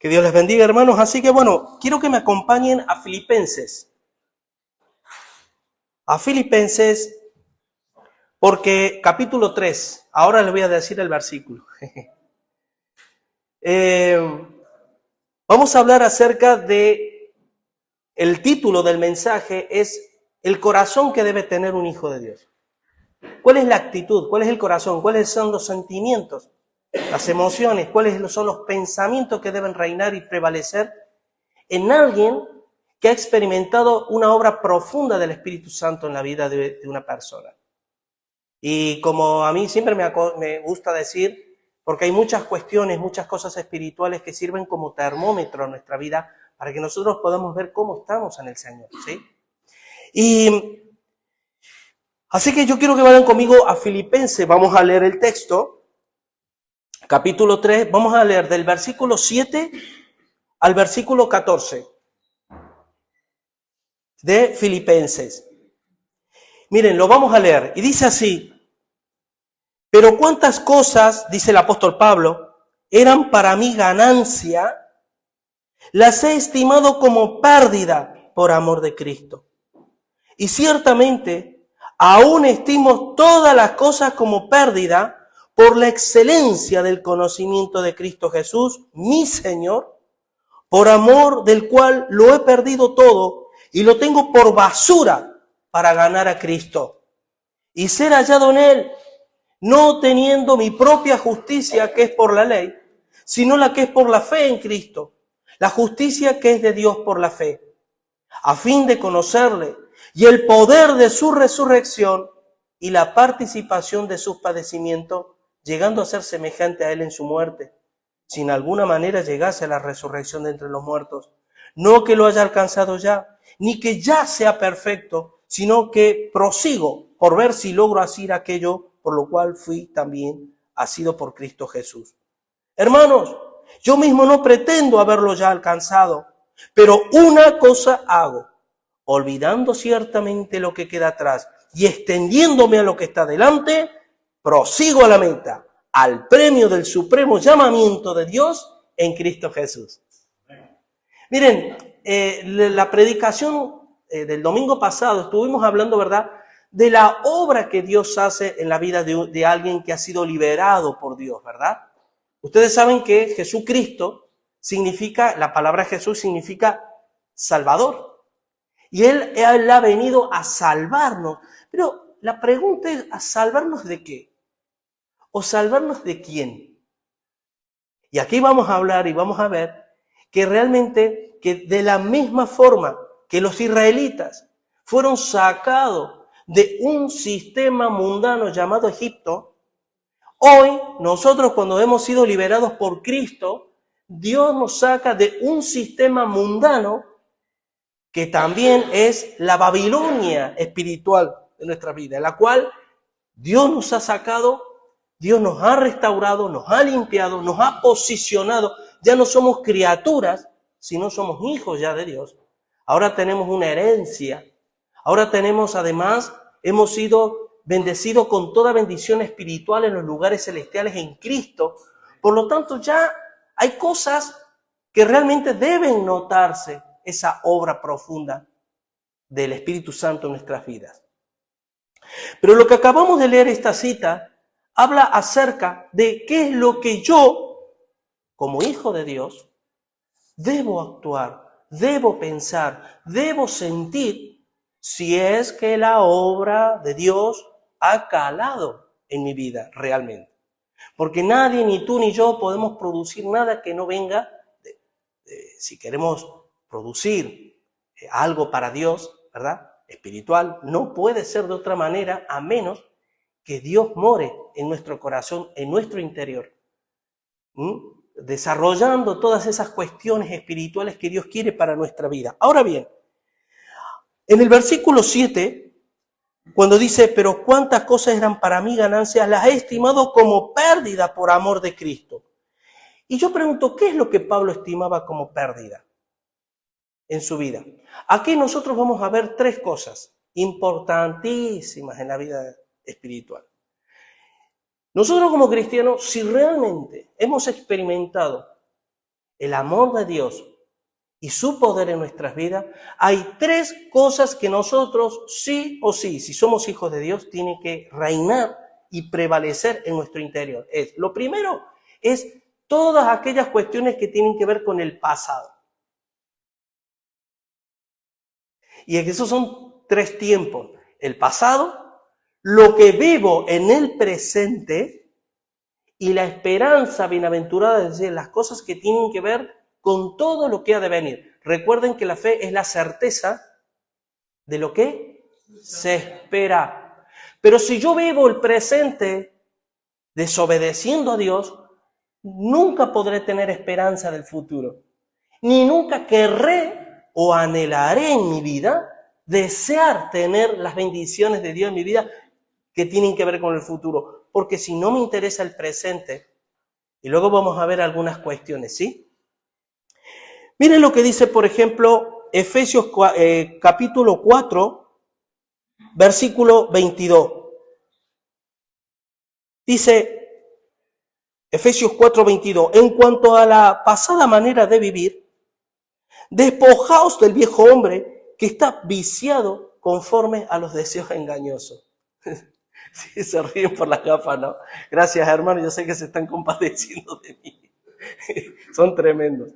Que Dios les bendiga, hermanos. Así que bueno, quiero que me acompañen a Filipenses. A Filipenses, porque capítulo 3, ahora les voy a decir el versículo. Vamos a hablar acerca de, el título del mensaje es el corazón que debe tener un hijo de Dios. ¿Cuál es la actitud? ¿Cuál es el corazón? ¿Cuáles son los sentimientos? Las emociones, ¿cuáles son los pensamientos que deben reinar y prevalecer en alguien que ha experimentado una obra profunda del Espíritu Santo en la vida de una persona? Y como a mí siempre me gusta decir, porque hay muchas cuestiones, muchas cosas espirituales que sirven como termómetro en nuestra vida para que nosotros podamos ver cómo estamos en el Señor, ¿sí? Y así que yo quiero que vayan conmigo a Filipenses, vamos a leer el texto. Capítulo 3, vamos a leer del versículo 7 al versículo 14 de Filipenses. Miren, lo vamos a leer y dice así: pero cuántas cosas, dice el apóstol Pablo, eran para mí ganancia, las he estimado como pérdida por amor de Cristo. Y ciertamente, aún estimo todas las cosas como pérdida por la excelencia del conocimiento de Cristo Jesús, mi Señor, por amor del cual lo he perdido todo y lo tengo por basura para ganar a Cristo y ser hallado en Él, no teniendo mi propia justicia que es por la ley, sino la que es por la fe en Cristo, la justicia que es de Dios por la fe, a fin de conocerle y el poder de su resurrección y la participación de sus padecimientos, llegando a ser semejante a Él en su muerte, si en alguna manera llegase a la resurrección de entre los muertos. No que lo haya alcanzado ya, ni que ya sea perfecto, sino que prosigo por ver si logro hacer aquello por lo cual fui también asido por Cristo Jesús. Hermanos, yo mismo no pretendo haberlo ya alcanzado, pero una cosa hago, olvidando ciertamente lo que queda atrás y extendiéndome a lo que está delante, prosigo a la meta, al premio del supremo llamamiento de Dios en Cristo Jesús. Miren, la predicación del domingo pasado estuvimos hablando, ¿verdad?, de la obra que Dios hace en la vida de alguien que ha sido liberado por Dios, ¿verdad? Ustedes saben que Jesucristo significa, la palabra Jesús significa Salvador. Y Él ha venido a salvarnos. Pero la pregunta es, ¿a salvarnos de qué? ¿O salvarnos de quién? Y aquí vamos a hablar y vamos a ver que realmente, que de la misma forma que los israelitas fueron sacados de un sistema mundano llamado Egipto, hoy nosotros cuando hemos sido liberados por Cristo, Dios nos saca de un sistema mundano que también es la Babilonia espiritual de nuestra vida, en la cual Dios nos ha sacado, Dios nos ha restaurado, nos ha limpiado, nos ha posicionado. Ya no somos criaturas, sino somos hijos ya de Dios. Ahora tenemos una herencia. Ahora tenemos, además, hemos sido bendecidos con toda bendición espiritual en los lugares celestiales en Cristo. Por lo tanto, ya hay cosas que realmente deben notarse, esa obra profunda del Espíritu Santo en nuestras vidas. Pero lo que acabamos de leer, esta cita, habla acerca de qué es lo que yo, como hijo de Dios, debo actuar, debo pensar, debo sentir, si es que la obra de Dios ha calado en mi vida realmente. Porque nadie, ni tú ni yo, podemos producir nada que no venga, si queremos producir algo para Dios, ¿verdad?, espiritual, no puede ser de otra manera a menos que Dios more en nuestro corazón, en nuestro interior, desarrollando todas esas cuestiones espirituales que Dios quiere para nuestra vida. Ahora bien, en el versículo 7, cuando dice, pero cuántas cosas eran para mí ganancias, las he estimado como pérdida por amor de Cristo. Y yo pregunto, ¿qué es lo que Pablo estimaba como pérdida en su vida? Aquí nosotros vamos a ver tres cosas importantísimas en la vida espiritual. Nosotros como cristianos, si realmente hemos experimentado el amor de Dios y su poder en nuestras vidas, hay tres cosas que nosotros sí o sí, si somos hijos de Dios, tienen que reinar y prevalecer en nuestro interior. Lo primero es todas aquellas cuestiones que tienen que ver con el pasado. Y esos son tres tiempos. El pasado, lo que vivo en el presente y la esperanza bienaventurada, es decir, las cosas que tienen que ver con todo lo que ha de venir. Recuerden que la fe es la certeza de lo que se espera. Pero si yo vivo el presente desobedeciendo a Dios, nunca podré tener esperanza del futuro. Ni nunca querré o anhelaré en mi vida desear tener las bendiciones de Dios en mi vida que tienen que ver con el futuro. Porque si no me interesa el presente, y luego vamos a ver algunas cuestiones, ¿sí? Miren lo que dice, por ejemplo, Efesios capítulo 4, versículo 22. Dice, Efesios 4, 22, en cuanto a la pasada manera de vivir, despojaos del viejo hombre que está viciado conforme a los deseos engañosos. Sí, se ríen por las gafas, ¿no? Gracias, hermano, yo sé que se están compadeciendo de mí. Son tremendos.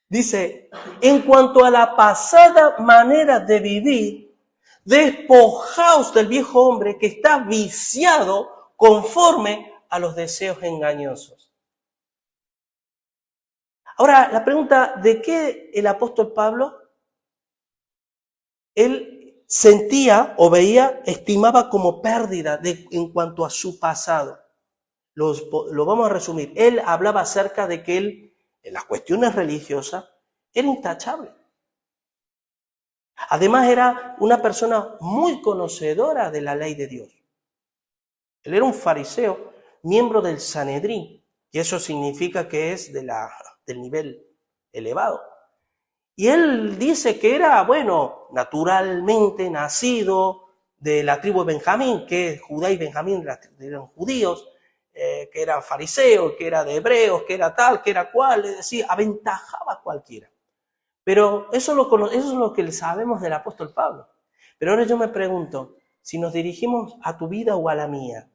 Dice, en cuanto a la pasada manera de vivir, despojaos del viejo hombre que está viciado conforme a los deseos engañosos. Ahora, la pregunta, ¿de qué el apóstol Pablo? Él sentía o veía, estimaba como pérdida en cuanto a su pasado. Lo vamos a resumir. Él hablaba acerca de que él, en las cuestiones religiosas, era intachable. Además, era una persona muy conocedora de la ley de Dios. Él era un fariseo, miembro del Sanedrín, y eso significa que es del nivel elevado. Y él dice que era, bueno, naturalmente nacido de la tribu de Benjamín, que Judá y Benjamín eran judíos, que era fariseo, que era de hebreos, que era tal, que era cual, es decir, aventajaba a cualquiera. Pero eso es lo que sabemos del apóstol Pablo. Pero ahora yo me pregunto, si nos dirigimos a tu vida o a la mía,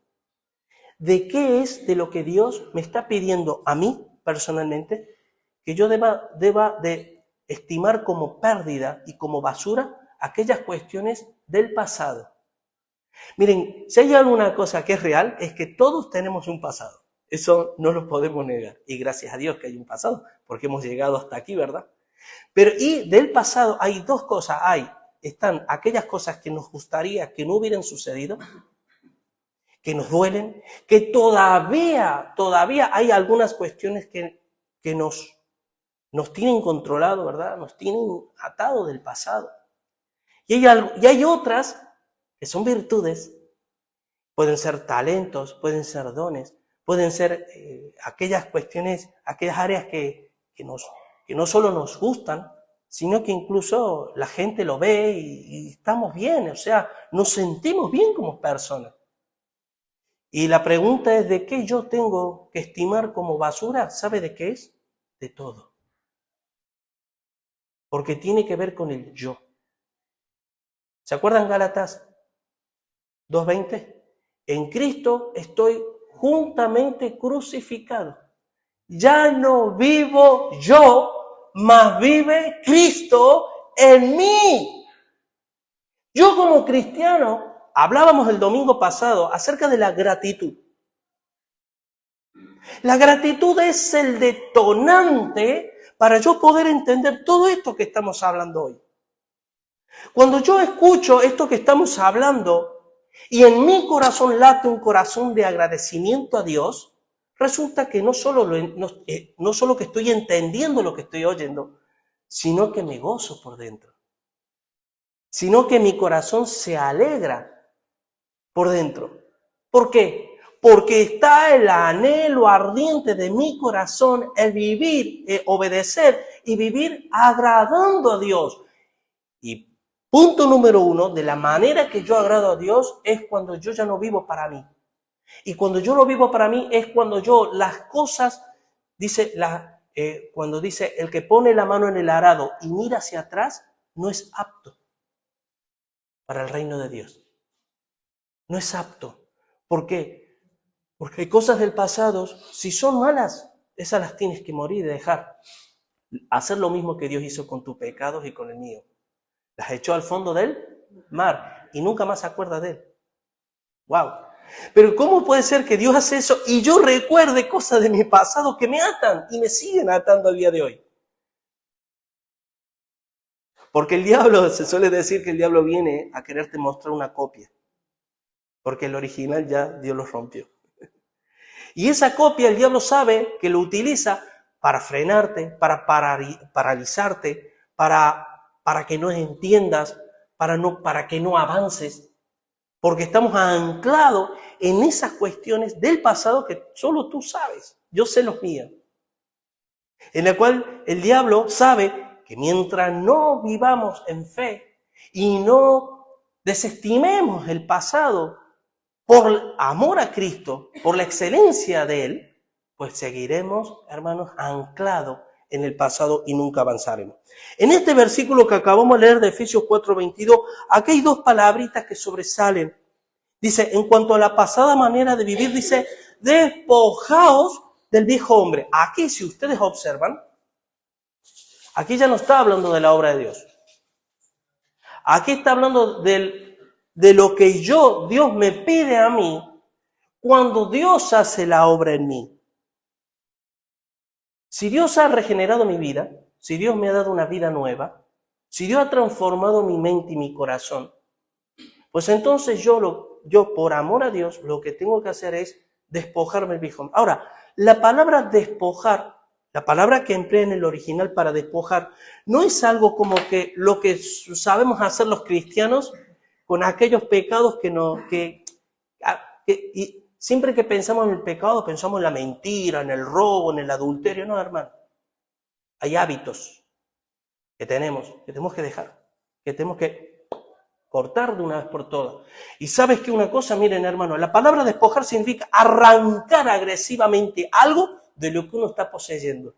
¿de qué es de lo que Dios me está pidiendo a mí personalmente que yo deba de estimar como pérdida y como basura aquellas cuestiones del pasado? Miren, si hay alguna cosa que es real, es que todos tenemos un pasado. Eso no lo podemos negar. Y gracias a Dios que hay un pasado, porque hemos llegado hasta aquí, ¿verdad? Pero y del pasado hay dos cosas. Están aquellas cosas que nos gustaría que no hubieran sucedido, que nos duelen, que todavía hay algunas cuestiones que nos tienen controlado, ¿verdad? Nos tienen atado del pasado. Y hay otras que son virtudes, pueden ser talentos, pueden ser dones, pueden ser aquellas cuestiones, aquellas áreas que no solo nos gustan, sino que incluso la gente lo ve y estamos bien, o sea, nos sentimos bien como personas. Y la pregunta es, ¿de qué yo tengo que estimar como basura? ¿Sabe de qué es? De todo. Porque tiene que ver con el yo. ¿Se acuerdan Gálatas 2:20? En Cristo estoy juntamente crucificado. Ya no vivo yo, mas vive Cristo en mí. Yo como cristiano, hablábamos el domingo pasado acerca de la gratitud. La gratitud es el detonante para yo poder entender todo esto que estamos hablando hoy. Cuando yo escucho esto que estamos hablando y en mi corazón late un corazón de agradecimiento a Dios, resulta que no solo que estoy entendiendo lo que estoy oyendo, sino que me gozo por dentro. Sino que mi corazón se alegra por dentro. ¿Por qué? Porque está el anhelo ardiente de mi corazón, el vivir, obedecer y vivir agradando a Dios. Y punto número 1, de la manera que yo agrado a Dios es cuando yo ya no vivo para mí. Y cuando yo no vivo para mí es cuando yo las cosas, dice cuando dice, el que pone la mano en el arado y mira hacia atrás, no es apto para el reino de Dios. No es apto. ¿Por qué? Porque hay cosas del pasado, si son malas, esas las tienes que morir y dejar. Hacer lo mismo que Dios hizo con tus pecados y con el mío. Las echó al fondo del mar y nunca más se acuerda de él. ¡Wow! Pero ¿cómo puede ser que Dios hace eso y yo recuerde cosas de mi pasado que me atan y me siguen atando al día de hoy? Porque el diablo, se suele decir que el diablo viene a quererte mostrar una copia. Porque el original ya Dios lo rompió. Y esa copia el diablo sabe que lo utiliza para frenarte, para paralizarte, para que no entiendas, para que no avances. Porque estamos anclados en esas cuestiones del pasado que solo tú sabes. Yo sé los míos. En la cual el diablo sabe que mientras no vivamos en fe y no desestimemos el pasado por amor a Cristo, por la excelencia de Él, pues seguiremos, hermanos, anclados en el pasado y nunca avanzaremos. En este versículo que acabamos de leer de Efesios 4:22, aquí hay dos palabritas que sobresalen. Dice, en cuanto a la pasada manera de vivir, dice, despojaos del viejo hombre. Aquí, si ustedes observan, aquí ya no está hablando de la obra de Dios. Aquí está hablando de lo que Dios me pide a mí cuando Dios hace la obra en mí. Si Dios ha regenerado mi vida, si Dios me ha dado una vida nueva, si Dios ha transformado mi mente y mi corazón, pues entonces yo por amor a Dios, lo que tengo que hacer es despojarme del viejo. Ahora, la palabra despojar, la palabra que emplea en el original para despojar, no es algo como que lo que sabemos hacer los cristianos con aquellos pecados y siempre que pensamos en el pecado, pensamos en la mentira, en el robo, en el adulterio. No, hermano. Hay hábitos que tenemos que dejar, que tenemos que cortar de una vez por todas. Y sabes que una cosa, miren, hermano, la palabra despojar significa arrancar agresivamente algo de lo que uno está poseyendo.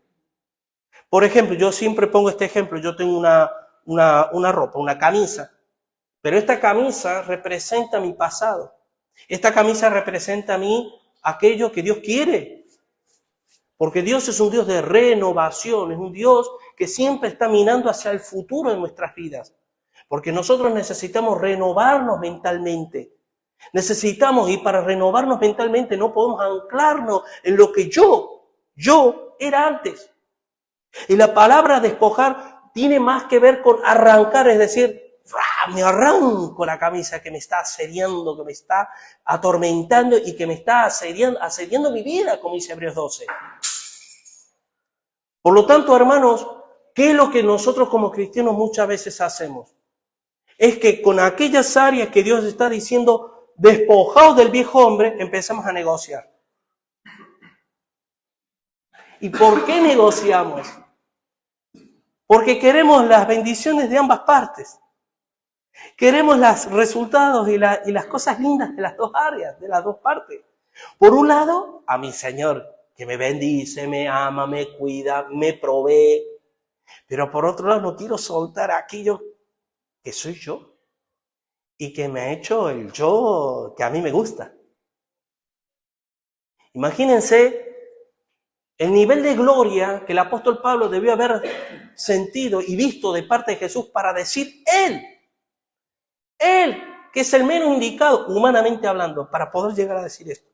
Por ejemplo, yo siempre pongo este ejemplo, yo tengo una ropa, una camisa, pero esta camisa representa mi pasado. Esta camisa representa a mí aquello que Dios quiere. Porque Dios es un Dios de renovación, es un Dios que siempre está mirando hacia el futuro de nuestras vidas. Porque nosotros necesitamos renovarnos mentalmente. Y para renovarnos mentalmente no podemos anclarnos en lo que yo era antes. Y la palabra despojar tiene más que ver con arrancar, es decir, me arranco la camisa que me está asediando, que me está atormentando y que me está asediando mi vida, como dice Hebreos 12. Por lo tanto, hermanos, ¿qué es lo que nosotros como cristianos muchas veces hacemos? Es que con aquellas áreas que Dios está diciendo, despojados del viejo hombre, empezamos a negociar. ¿Y por qué negociamos? Porque queremos las bendiciones de ambas partes. Queremos los resultados y las cosas lindas de las dos áreas, de las dos partes. Por un lado, a mi Señor, que me bendice, me ama, me cuida, me provee. Pero por otro lado, no quiero soltar aquello que soy yo y que me ha hecho el yo que a mí me gusta. Imagínense el nivel de gloria que el apóstol Pablo debió haber sentido y visto de parte de Jesús para decir Él, que es el menos indicado, humanamente hablando, para poder llegar a decir esto.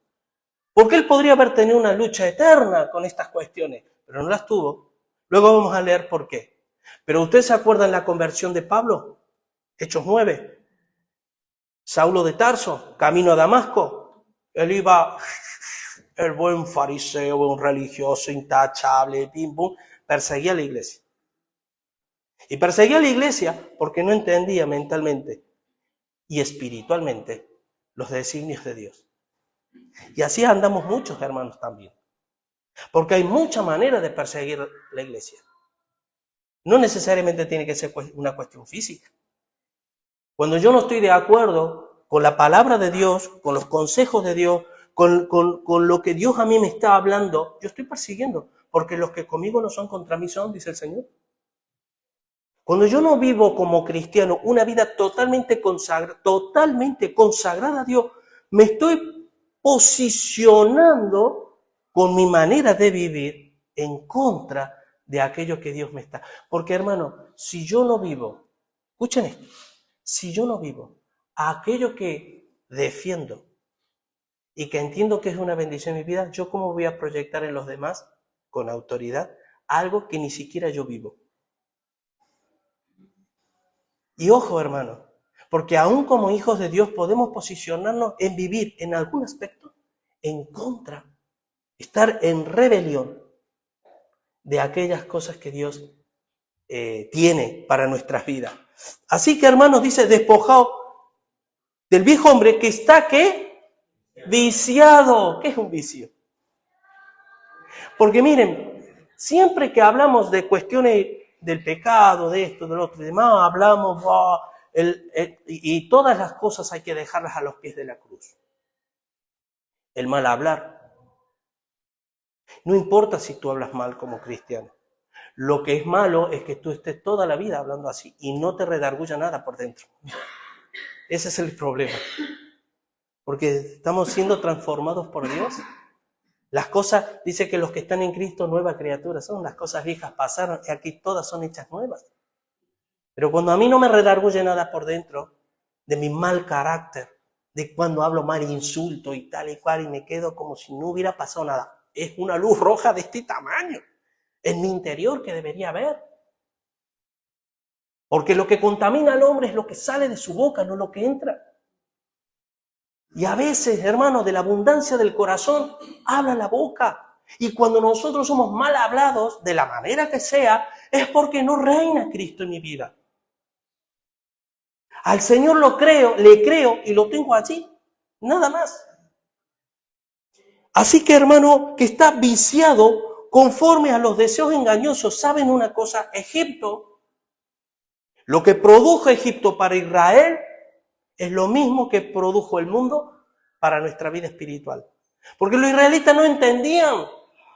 Porque él podría haber tenido una lucha eterna con estas cuestiones, pero no las tuvo. Luego vamos a leer por qué. Pero ¿ustedes se acuerdan la conversión de Pablo? Hechos 9. Saulo de Tarso, camino a Damasco. Él iba, el buen fariseo, buen religioso, intachable, pim, pum, perseguía a la iglesia. Y perseguía a la iglesia porque no entendía mentalmente y espiritualmente los designios de Dios. Y así andamos muchos hermanos también. Porque hay muchas maneras de perseguir la iglesia. No necesariamente tiene que ser una cuestión física. Cuando yo no estoy de acuerdo con la palabra de Dios, con los consejos de Dios, con lo que Dios a mí me está hablando, yo estoy persiguiendo. porque los que conmigo no son contra mí son, dice el Señor. Cuando yo no vivo como cristiano una vida totalmente consagrada a Dios, me estoy posicionando con mi manera de vivir en contra de aquello que Dios me está. Porque hermano, si yo no vivo, escuchen esto, si yo no vivo aquello que defiendo y que entiendo que es una bendición en mi vida, ¿yo cómo voy a proyectar en los demás con autoridad algo que ni siquiera yo vivo? Y ojo, hermano, porque aún como hijos de Dios podemos posicionarnos en vivir en algún aspecto en contra, estar en rebelión de aquellas cosas que Dios tiene para nuestras vidas. Así que, hermanos, dice, despojado del viejo hombre que está, ¿qué? Viciado. ¿Qué es un vicio? Porque miren, siempre que hablamos de cuestiones del pecado, de esto, del otro y demás, hablamos, y todas las cosas hay que dejarlas a los pies de la cruz. El mal hablar. No importa si tú hablas mal como cristiano. Lo que es malo es que tú estés toda la vida hablando así y no te redarguya nada por dentro. Ese es el problema. Porque estamos siendo transformados por Dios. Las cosas, dice que los que están en Cristo, nueva criatura son. Las cosas viejas pasaron y aquí todas son hechas nuevas. Pero cuando a mí no me redarguye nada por dentro, de mi mal carácter, de cuando hablo mal, insulto y tal y cual, y me quedo como si no hubiera pasado nada. Es una luz roja de este tamaño en mi interior que debería haber. Porque lo que contamina al hombre es lo que sale de su boca, no lo que entra. Y a veces, hermano, de la abundancia del corazón, habla la boca. Y cuando nosotros somos mal hablados, de la manera que sea, es porque no reina Cristo en mi vida. Al Señor le creo y lo tengo allí, nada más. Así que, hermano, que está viciado conforme a los deseos engañosos. ¿Saben una cosa? Egipto, lo que produjo Egipto para Israel, es lo mismo que produjo el mundo para nuestra vida espiritual. Porque los israelitas no entendían.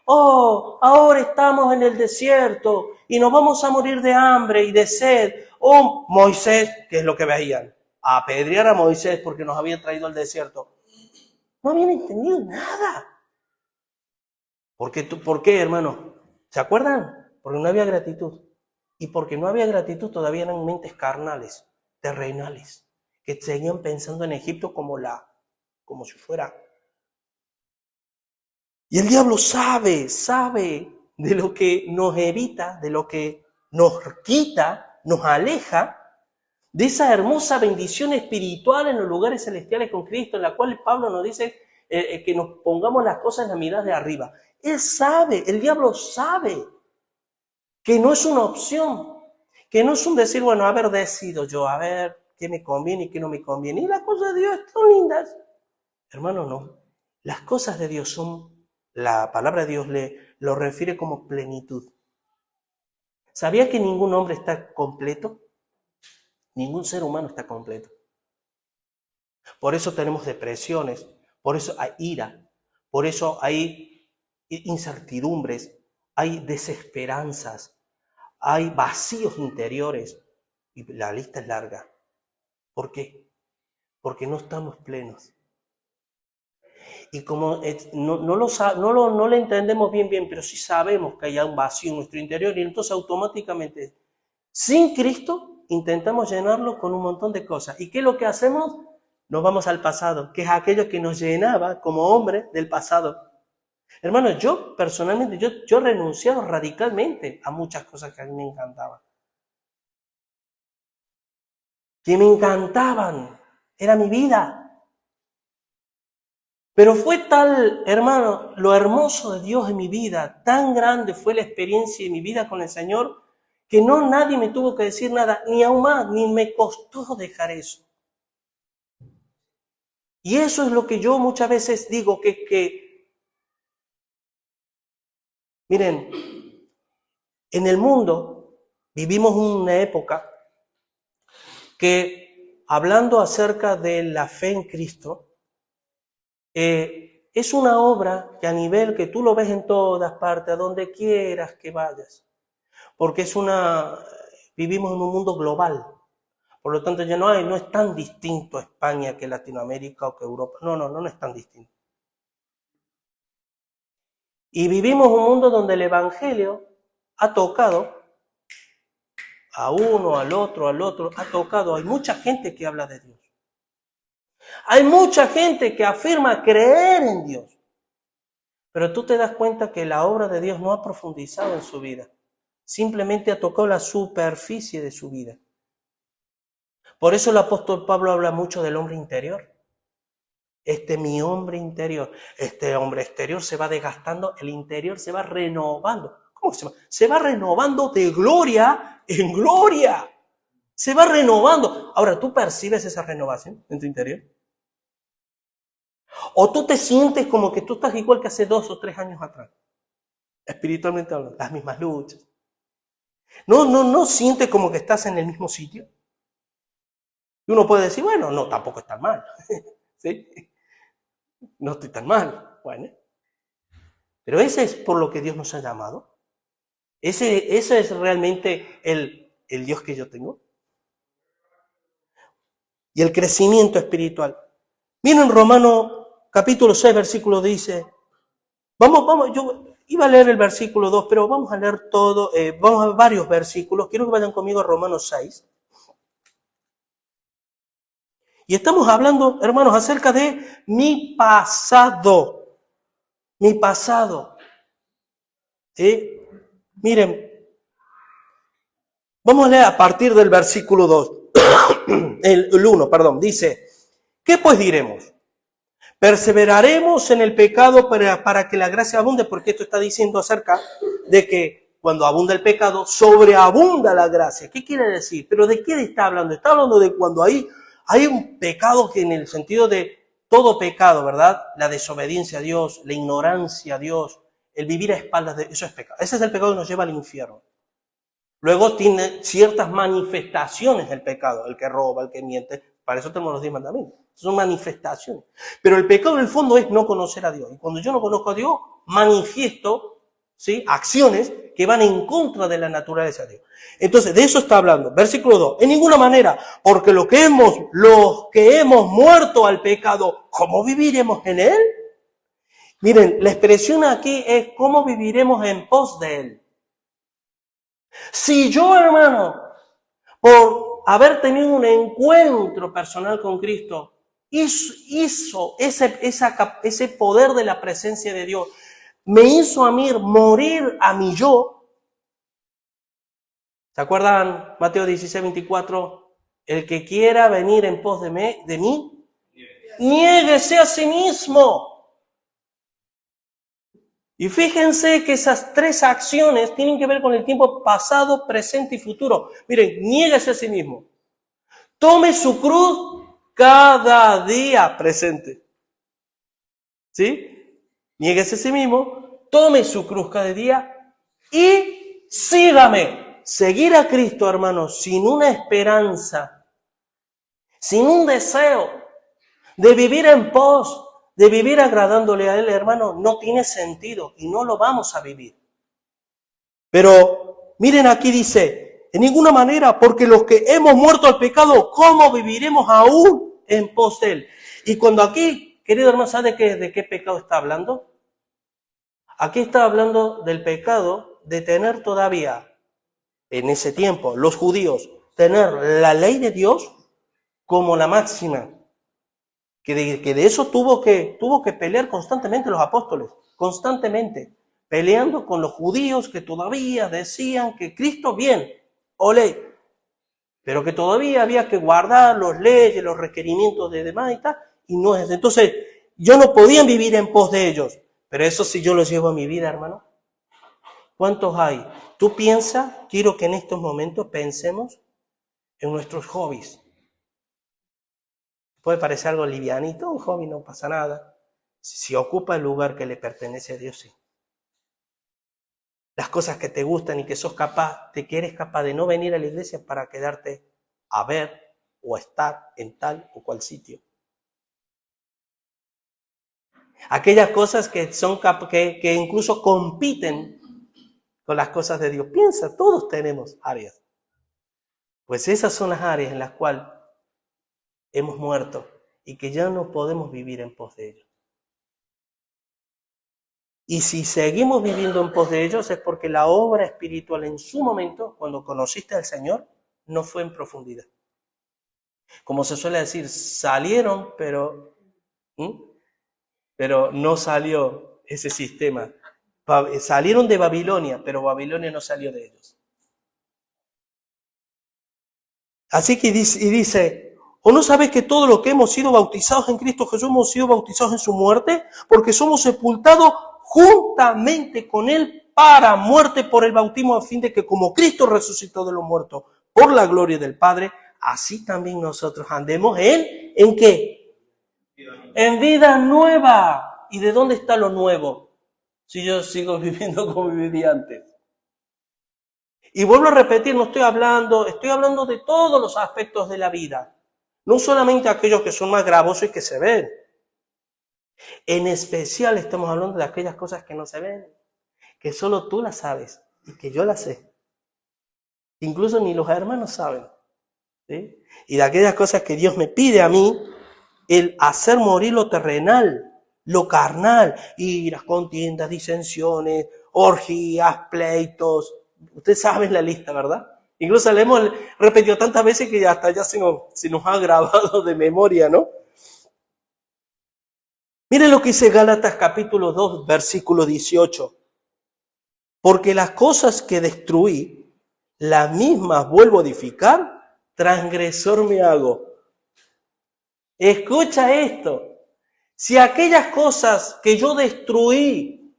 Oh, ahora estamos en el desierto y nos vamos a morir de hambre y de sed. Oh, Moisés, ¿qué es lo que veían? A apedrear a Moisés porque nos había traído al desierto. No habían entendido nada. ¿Por qué, hermano? ¿Se acuerdan? Porque no había gratitud. Y porque no había gratitud todavía eran mentes carnales, terrenales, que seguían pensando en Egipto como si fuera. Y el diablo sabe de lo que nos evita, de lo que nos quita, nos aleja de esa hermosa bendición espiritual en los lugares celestiales con Cristo, en la cual Pablo nos dice que nos pongamos las cosas en la mirada de arriba. Él sabe, el diablo sabe que no es una opción, que no es un decir, bueno, decido yo, a ver qué me conviene y qué no me conviene. Y las cosas de Dios son lindas. Hermano, no. Las cosas de Dios son, la palabra de Dios lo refiere como plenitud. ¿Sabía que ningún hombre está completo? Ningún ser humano está completo. Por eso tenemos depresiones, por eso hay ira, por eso hay incertidumbres, hay desesperanzas, hay vacíos interiores y la lista es larga. ¿Por qué? Porque no estamos plenos. Y como no lo entendemos bien, pero sí sabemos que hay un vacío en nuestro interior y entonces automáticamente, sin Cristo, intentamos llenarlo con un montón de cosas. ¿Y qué es lo que hacemos? Nos vamos al pasado, que es aquello que nos llenaba como hombre del pasado. Hermano, yo personalmente, yo he renunciado radicalmente a muchas cosas que a mí me encantaban. Que me encantaban, era mi vida. Pero fue tal, hermano, lo hermoso de Dios en mi vida, tan grande fue la experiencia de mi vida con el Señor, que nadie me tuvo que decir nada, ni aún más, ni me costó dejar eso. Y eso es lo que yo muchas veces digo, miren, en el mundo vivimos una época que, hablando acerca de la fe en Cristo, es una obra que a nivel que tú lo ves en todas partes, a donde quieras que vayas. Porque vivimos en un mundo global. Por lo tanto, ya no es tan distinto a España que Latinoamérica o que Europa. No es tan distinto. Y vivimos un mundo donde el Evangelio ha tocado a uno, al otro, ha tocado. Hay mucha gente que habla de Dios. Hay mucha gente que afirma creer en Dios. Pero tú te das cuenta que la obra de Dios no ha profundizado en su vida. Simplemente ha tocado la superficie de su vida. Por eso el apóstol Pablo habla mucho del hombre interior. Mi hombre interior. Este hombre exterior se va desgastando, el interior se va renovando. ¿Cómo se va? Se va renovando de gloria en gloria. Se va renovando. Ahora, ¿tú percibes esa renovación en tu interior? ¿O tú te sientes como que tú estás igual que hace 2 o 3 años atrás? Espiritualmente hablando, las mismas luchas. No sientes como que estás en el mismo sitio. Y uno puede decir, bueno, no, tampoco está mal. ¿Sí? No estoy tan mal. Bueno. Pero ese es por lo que Dios nos ha llamado. Ese es realmente el Dios que yo tengo. Y el crecimiento espiritual. Miren Romanos capítulo 6, versículo dice. Vamos, yo iba a leer el versículo 2, pero vamos a leer todo, vamos a ver varios versículos. Quiero que vayan conmigo a Romanos 6. Y estamos hablando, hermanos, acerca de mi pasado. Mi pasado. Miren, vamos a leer a partir del versículo 2. el 1, perdón. Dice, ¿qué pues diremos? ¿Perseveraremos en el pecado para que la gracia abunde? Porque esto está diciendo acerca de que cuando abunda el pecado, sobreabunda la gracia. ¿Qué quiere decir? ¿Pero de qué está hablando? Está hablando de cuando hay un pecado que en el sentido de todo pecado, ¿verdad? La desobediencia a Dios, la ignorancia a Dios, el vivir a espaldas de eso es pecado. Ese es el pecado que nos lleva al infierno. Luego tiene ciertas manifestaciones del pecado, el que roba, el que miente. Para eso tenemos los 10 mandamientos. Son manifestaciones. Pero el pecado en el fondo es no conocer a Dios. Y cuando yo no conozco a Dios, manifiesto, ¿sí?, acciones que van en contra de la naturaleza de Dios. Entonces, de eso está hablando. Versículo 2. En ninguna manera, porque los que hemos muerto al pecado, ¿cómo viviremos en él? Miren, la expresión aquí es ¿cómo viviremos en pos de él? Si yo, hermano, por haber tenido un encuentro personal con Cristo, hizo ese poder de la presencia de Dios, me hizo a mí morir a mi yo. ¿Se acuerdan Mateo 16, 24? El que quiera venir en pos de mí, niéguese a sí mismo. Y fíjense que esas 3 acciones tienen que ver con el tiempo pasado, presente y futuro. Miren, niéguese a sí mismo. Tome su cruz cada día presente. ¿Sí? Niéguese a sí mismo, tome su cruz cada día y sígame. Seguir a Cristo, hermanos, sin una esperanza, sin un deseo de vivir en pos, de vivir agradándole a Él, hermano, no tiene sentido y no lo vamos a vivir. Pero miren aquí dice, en ninguna manera, porque los que hemos muerto al pecado, ¿cómo viviremos aún en pos de Él? Y cuando aquí, querido hermano, ¿sabe de qué pecado está hablando? Aquí está hablando del pecado de tener todavía, en ese tiempo, los judíos, tener la ley de Dios como la máxima. Que de eso tuvo que pelear constantemente los apóstoles, constantemente, peleando con los judíos que todavía decían que Cristo bien, ole, pero que todavía había que guardar las leyes, los requerimientos de demás y tal, y no es. Entonces, yo no podía vivir en pos de ellos, pero eso sí yo lo llevo a mi vida, hermano. ¿Cuántos hay? Tú piensa, quiero que en estos momentos pensemos en nuestros hobbies. Puede parecer algo livianito, un hobby no pasa nada. Si ocupa el lugar que le pertenece a Dios, sí. Las cosas que te gustan y que sos capaz, que eres capaz de no venir a la iglesia para quedarte a ver o estar en tal o cual sitio. Aquellas cosas que que incluso compiten con las cosas de Dios. Piensa, todos tenemos áreas. Pues esas son las áreas en las cuales hemos muerto y que ya no podemos vivir en pos de ellos. Y si seguimos viviendo en pos de ellos es porque la obra espiritual en su momento, cuando conociste al Señor, no fue en profundidad. Como se suele decir, salieron, pero no salió ese sistema. Salieron de Babilonia, pero Babilonia no salió de ellos. Así que dice, ¿o no sabes que todo lo que hemos sido bautizados en Cristo Jesús hemos sido bautizados en su muerte? Porque somos sepultados juntamente con Él para muerte por el bautismo, a fin de que como Cristo resucitó de los muertos por la gloria del Padre, así también nosotros andemos ¿en qué? En vida nueva. ¿Y de dónde está lo nuevo? Si yo sigo viviendo como vivía antes. Y vuelvo a repetir, estoy hablando de todos los aspectos de la vida. No solamente aquellos que son más gravosos y que se ven. En especial estamos hablando de aquellas cosas que no se ven, que solo tú las sabes y que yo las sé. Incluso ni los hermanos saben. ¿Sí? Y de aquellas cosas que Dios me pide a mí, el hacer morir lo terrenal, lo carnal, iras, contiendas, disensiones, orgías, pleitos. Ustedes saben la lista, ¿verdad? Incluso la hemos repetido tantas veces que hasta ya se nos ha grabado de memoria, ¿no? Miren lo que dice Gálatas capítulo 2, versículo 18. Porque las cosas que destruí, las mismas vuelvo a edificar, transgresor me hago. Escucha esto. Si aquellas cosas que yo destruí,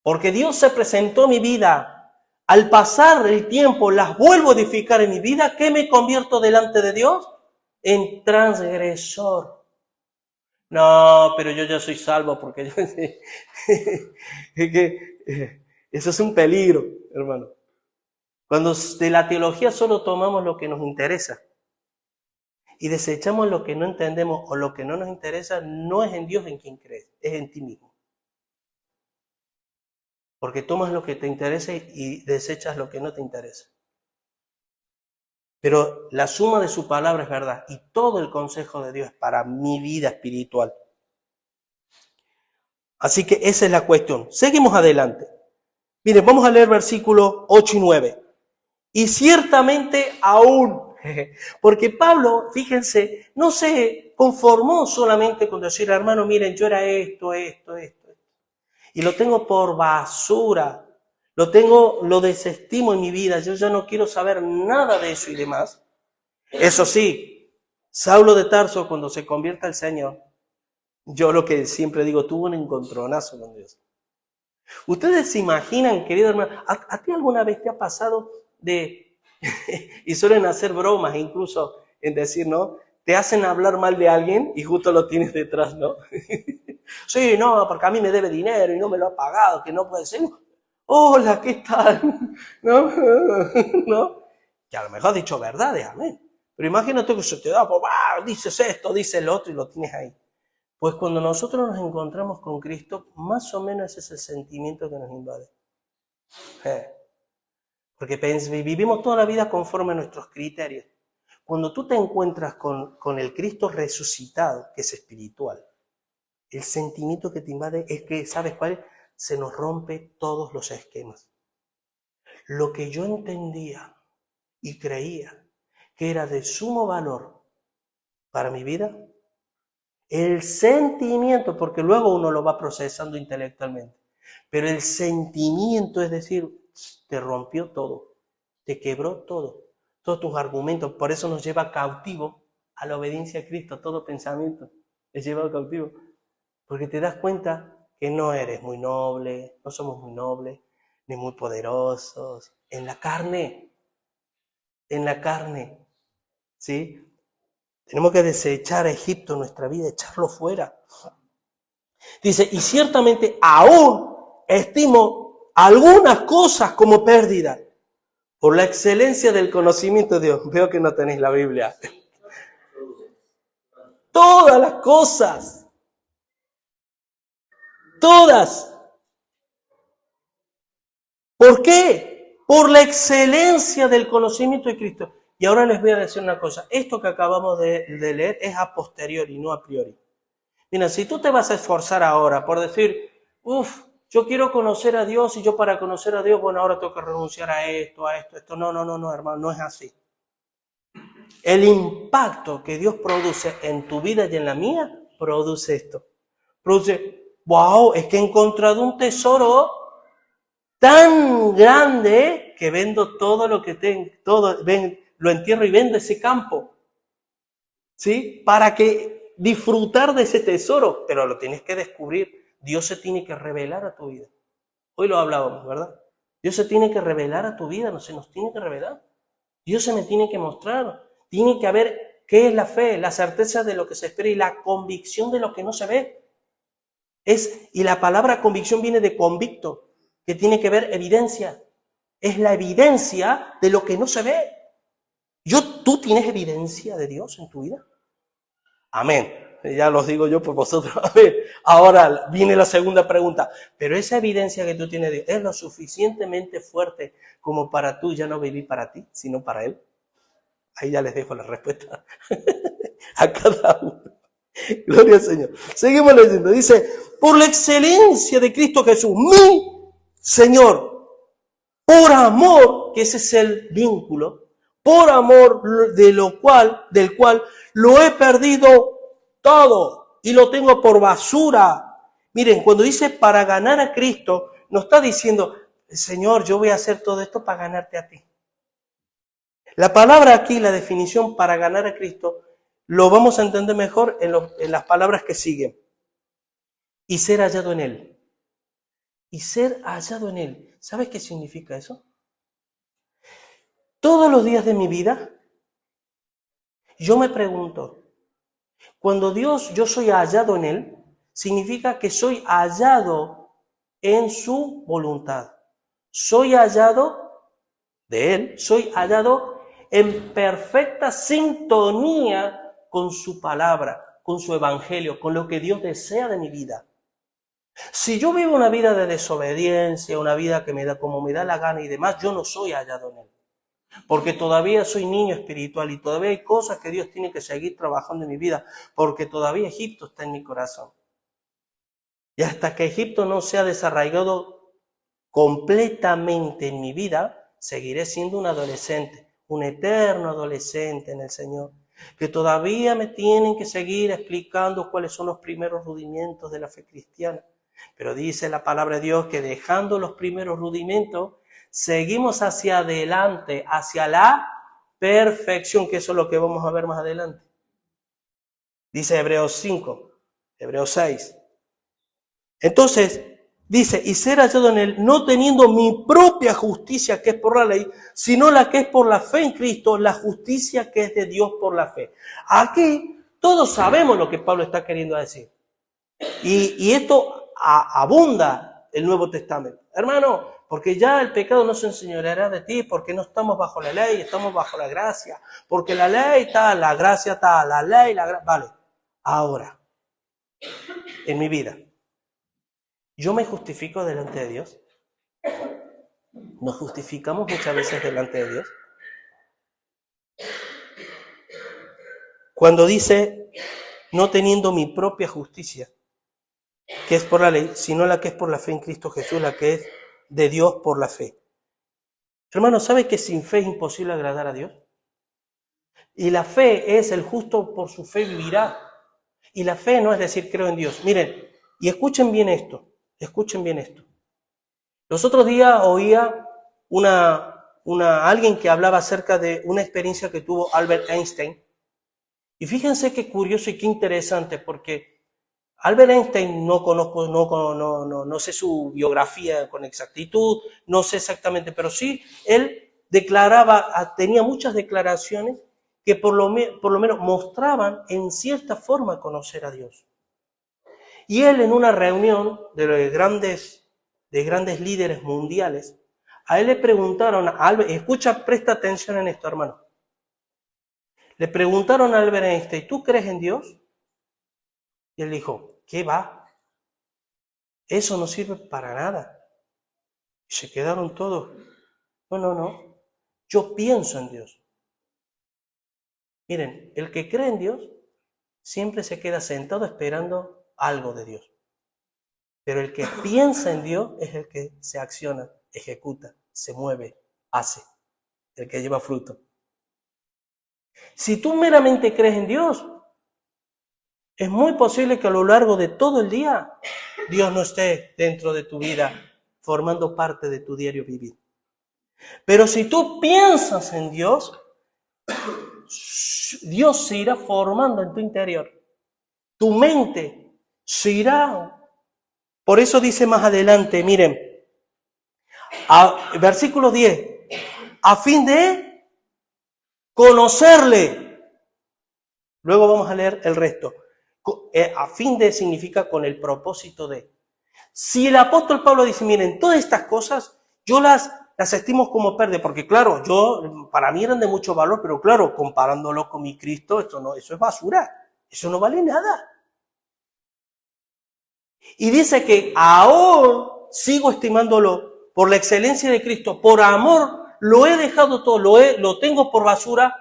porque Dios se presentó en mi vida, al pasar el tiempo las vuelvo a edificar en mi vida, ¿qué me convierto delante de Dios? En transgresor. No, pero yo ya soy salvo porque yo... Eso es un peligro, hermano. Cuando de la teología solo tomamos lo que nos interesa y desechamos lo que no entendemos o lo que no nos interesa, no es en Dios en quien crees, es en ti mismo. Porque tomas lo que te interesa y desechas lo que no te interesa. Pero la suma de su palabra es verdad y todo el consejo de Dios es para mi vida espiritual. Así que esa es la cuestión. Seguimos adelante. Miren, vamos a leer versículos 8 y 9. Y ciertamente aún, porque Pablo, fíjense, no se conformó solamente con decir, hermano, miren, yo era esto. Y lo tengo por basura. Lo desestimo en mi vida. Yo ya no quiero saber nada de eso y demás. Eso sí, Saulo de Tarso, cuando se convierta al Señor, yo lo que siempre digo, tuvo un encontronazo con Dios. Ustedes se imaginan, querido hermano, ¿a ti alguna vez te ha pasado y suelen hacer bromas incluso en decir, ¿no? Te hacen hablar mal de alguien y justo lo tienes detrás, ¿no? Sí, no, porque a mí me debe dinero y no me lo ha pagado, que no puede ser. Hola, ¿qué tal? ¿No? ¿No? Que a lo mejor has dicho verdades, amén. Pero imagínate que se te da, pues, dices esto, dices lo otro y lo tienes ahí. Pues cuando nosotros nos encontramos con Cristo, más o menos ese es el sentimiento que nos invade. Porque vivimos toda la vida conforme a nuestros criterios. Cuando tú te encuentras con el Cristo resucitado, que es espiritual, el sentimiento que te invade es que, ¿sabes cuál es? Se nos rompe todos los esquemas. Lo que yo entendía y creía que era de sumo valor para mi vida, el sentimiento, porque luego uno lo va procesando intelectualmente, pero el sentimiento, es decir, te rompió todo, te quebró todo, todos tus argumentos, por eso nos lleva cautivo a la obediencia a Cristo, todo pensamiento es llevado cautivo, porque te das cuenta que no eres muy noble, no somos muy nobles, ni muy poderosos, en la carne, ¿sí? Tenemos que desechar a Egipto en nuestra vida, echarlo fuera. Dice, y ciertamente aún estimo algunas cosas como pérdida por la excelencia del conocimiento de Dios. Veo que no tenéis la Biblia. Todas las cosas. Todas. ¿Por qué? Por la excelencia del conocimiento de Cristo. Y ahora les voy a decir una cosa. Esto que acabamos de leer es a posteriori, no a priori. Mira, si tú te vas a esforzar ahora por decir, yo quiero conocer a Dios y yo para conocer a Dios, bueno, ahora tengo que renunciar a esto, esto. No, hermano, no es así. El impacto que Dios produce en tu vida y en la mía, produce esto. Produce, wow, es que he encontrado un tesoro tan grande que vendo todo lo que tengo, lo entierro y vendo ese campo. ¿Sí? Para que disfrutar de ese tesoro, pero lo tienes que descubrir. Dios se tiene que revelar a tu vida. Hoy lo hablábamos, ¿verdad? Dios se tiene que revelar a tu vida, no se nos tiene que revelar. Dios se me tiene que mostrar. Tiene que haber qué es la fe, la certeza de lo que se espera y la convicción de lo que no se ve. Y la palabra convicción viene de convicto, que tiene que ver evidencia. Es la evidencia de lo que no se ve. ¿Tú tienes evidencia de Dios en tu vida? Amén. Ya los digo yo por vosotros. Amén. Ahora viene la segunda pregunta. Pero esa evidencia que tú tienes de Dios es lo suficientemente fuerte como para tú ya no vivir para ti, sino para Él. Ahí ya les dejo la respuesta a cada uno. Gloria al Señor. Seguimos leyendo. Dice, por la excelencia de Cristo Jesús, mi Señor, por amor, que ese es el vínculo, por amor del cual lo he perdido todo y lo tengo por basura. Miren, cuando dice para ganar a Cristo, no está diciendo, Señor, yo voy a hacer todo esto para ganarte a ti. La palabra aquí, la definición para ganar a Cristo, lo vamos a entender mejor en las palabras que siguen. Y ser hallado en Él. Y ser hallado en Él. ¿Sabes qué significa eso? Todos los días de mi vida, yo me pregunto, cuando yo soy hallado en Él, significa que soy hallado en su voluntad. Soy hallado de Él, soy hallado en perfecta sintonía con su palabra, con su evangelio, con lo que Dios desea de mi vida. Si yo vivo una vida de desobediencia, una vida que me da como me da la gana y demás, yo no soy hallado en Él. Porque todavía soy niño espiritual y todavía hay cosas que Dios tiene que seguir trabajando en mi vida, porque todavía Egipto está en mi corazón. Y hasta que Egipto no sea desarraigado completamente en mi vida, seguiré siendo un adolescente, un eterno adolescente en el Señor, que todavía me tienen que seguir explicando cuáles son los primeros rudimentos de la fe cristiana. Pero dice la palabra de Dios que dejando los primeros rudimentos, seguimos hacia adelante, hacia la perfección, que eso es lo que vamos a ver más adelante. Dice Hebreos 5, Hebreos 6. Entonces, dice, y ser hallado en Él, no teniendo mi propia justicia que es por la ley, sino la que es por la fe en Cristo, la justicia que es de Dios por la fe. Aquí todos sabemos lo que Pablo está queriendo decir. Y esto abunda el Nuevo Testamento. Hermano, porque ya el pecado no se enseñoreará de ti, porque no estamos bajo la ley, estamos bajo la gracia. Porque la ley está, la gracia está, la ley, la gracia. Vale, ahora, en mi vida, ¿yo me justifico delante de Dios? ¿Nos justificamos muchas veces delante de Dios? Cuando dice, no teniendo mi propia justicia, que es por la ley, sino la que es por la fe en Cristo Jesús, la que es de Dios por la fe. Hermano, ¿sabe que sin fe es imposible agradar a Dios? Y la fe es el justo por su fe vivirá. Y la fe no es decir creo en Dios. Miren, y escuchen bien esto. Los otros días oía alguien que hablaba acerca de una experiencia que tuvo Albert Einstein. Y fíjense qué curioso y qué interesante, porque Albert Einstein no sé su biografía con exactitud, no sé exactamente, pero sí, él tenía muchas declaraciones que por lo menos mostraban en cierta forma conocer a Dios. Y él en una reunión de grandes líderes mundiales, a él le preguntaron, presta atención en esto, hermano. Le preguntaron a Albert Einstein, ¿tú crees en Dios? Y él dijo, ¿qué va? eso no sirve para nada. Y se quedaron todos. No. Yo pienso en Dios. Miren, el que cree en Dios siempre se queda sentado esperando algo de Dios. Pero el que piensa en Dios es el que se acciona, ejecuta, se mueve, hace, el que lleva fruto. Si tú meramente crees en Dios, es muy posible que a lo largo de todo el día Dios no esté dentro de tu vida, formando parte de tu diario vivir. Pero si tú piensas en Dios, Dios se irá formando en tu interior. Tu mente se irá. Por eso dice más adelante, miren, versículo 10, a fin de conocerle. Luego vamos a leer el resto. A fin de significa con el propósito de. Si el apóstol Pablo dice, miren, todas estas cosas yo las estimo como pérdida, porque claro, para mí eran de mucho valor, pero claro, comparándolo con mi Cristo, eso es basura, eso no vale nada. Y dice que aún sigo estimándolo por la excelencia de Cristo, por amor, lo he dejado todo, lo tengo por basura,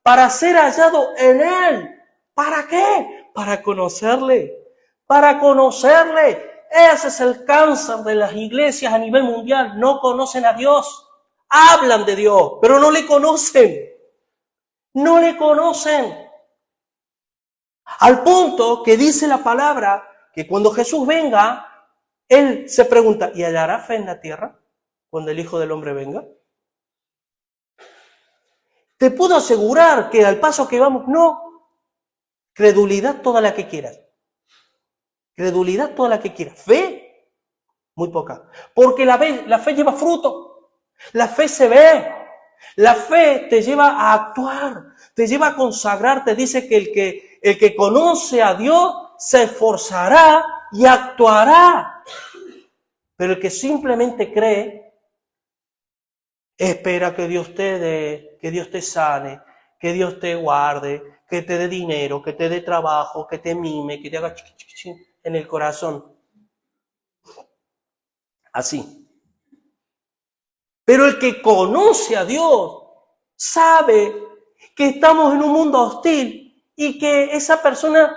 para ser hallado en Él. ¿Para qué? Para conocerle. Para conocerle. Ese es el cáncer de las iglesias a nivel mundial. No conocen a Dios. Hablan de Dios, pero no le conocen. No le conocen. Al punto que dice la palabra que cuando Jesús venga, Él se pregunta, ¿y hallará fe en la tierra cuando el Hijo del Hombre venga? Te puedo asegurar que al paso que vamos, no. Credulidad toda la que quieras. Credulidad toda la que quieras. Fe, muy poca. Porque la fe lleva fruto. La fe se ve. La fe te lleva a actuar. Te lleva a consagrarte. Dice que el que conoce a Dios se esforzará y actuará. Pero el que simplemente cree, espera que Dios te dé, que Dios te sane, que Dios te guarde, que te dé dinero, que te dé trabajo, que te mime, que te haga en el corazón. Así. Pero el que conoce a Dios sabe que estamos en un mundo hostil y que esa persona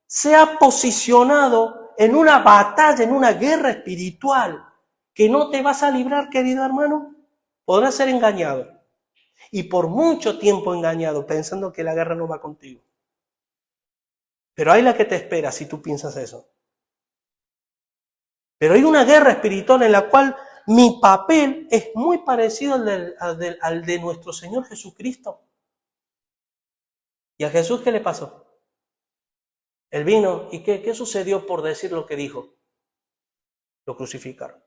se ha posicionado en una batalla, en una guerra espiritual, que no te vas a librar, querido hermano. Podrás ser engañado. Y por mucho tiempo engañado, pensando que la guerra no va contigo. Pero hay la que te espera si tú piensas eso. Pero hay una guerra espiritual en la cual mi papel es muy parecido al de nuestro Señor Jesucristo. ¿Y a Jesús qué le pasó? Él vino, ¿y qué sucedió por decir lo que dijo? Lo crucificaron.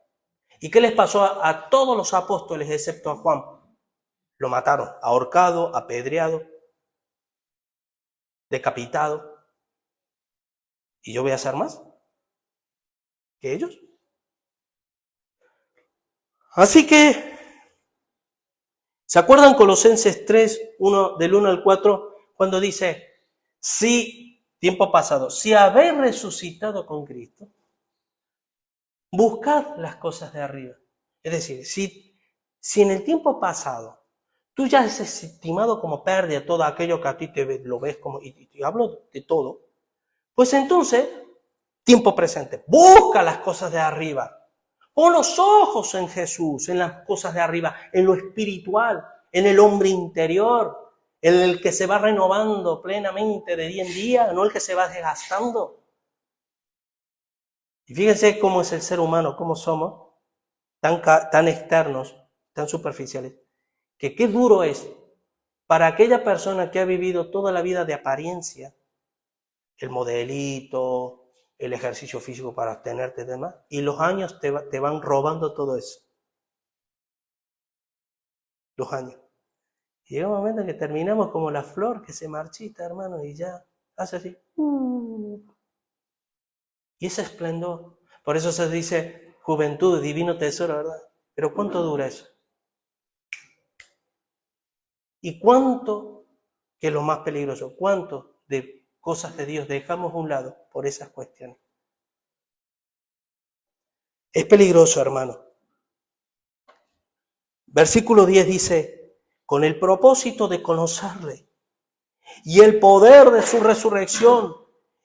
¿Y qué les pasó a todos los apóstoles excepto a Juan? Lo mataron, ahorcado, apedreado, decapitado. ¿Y yo voy a hacer más que ellos? Así que, ¿se acuerdan Colosenses 3, del 1 al 4, cuando dice, si, tiempo pasado, si habéis resucitado con Cristo, buscad las cosas de arriba. Es decir, si en el tiempo pasado tú ya has estimado como pérdida todo aquello que a ti lo ves como, y hablo de todo, pues entonces, tiempo presente, busca las cosas de arriba. Pon los ojos en Jesús, en las cosas de arriba, en lo espiritual, en el hombre interior, en el que se va renovando plenamente de día en día, no el que se va desgastando. Y fíjense cómo es el ser humano, cómo somos, tan externos, tan superficiales, que qué duro es para aquella persona que ha vivido toda la vida de apariencia, el modelito, el ejercicio físico para abstenerte y demás, y los años te van robando todo eso. Los años. Y llega un momento en que terminamos como la flor que se marchita, hermano, y ya hace así. Y ese esplendor. Por eso se dice juventud, divino tesoro, ¿verdad? Pero ¿cuánto dura eso? ¿Y cuánto, que es lo más peligroso, cuánto de cosas de Dios dejamos a un lado por esas cuestiones? Es peligroso, hermano. Versículo 10 dice, con el propósito de conocerle y el poder de su resurrección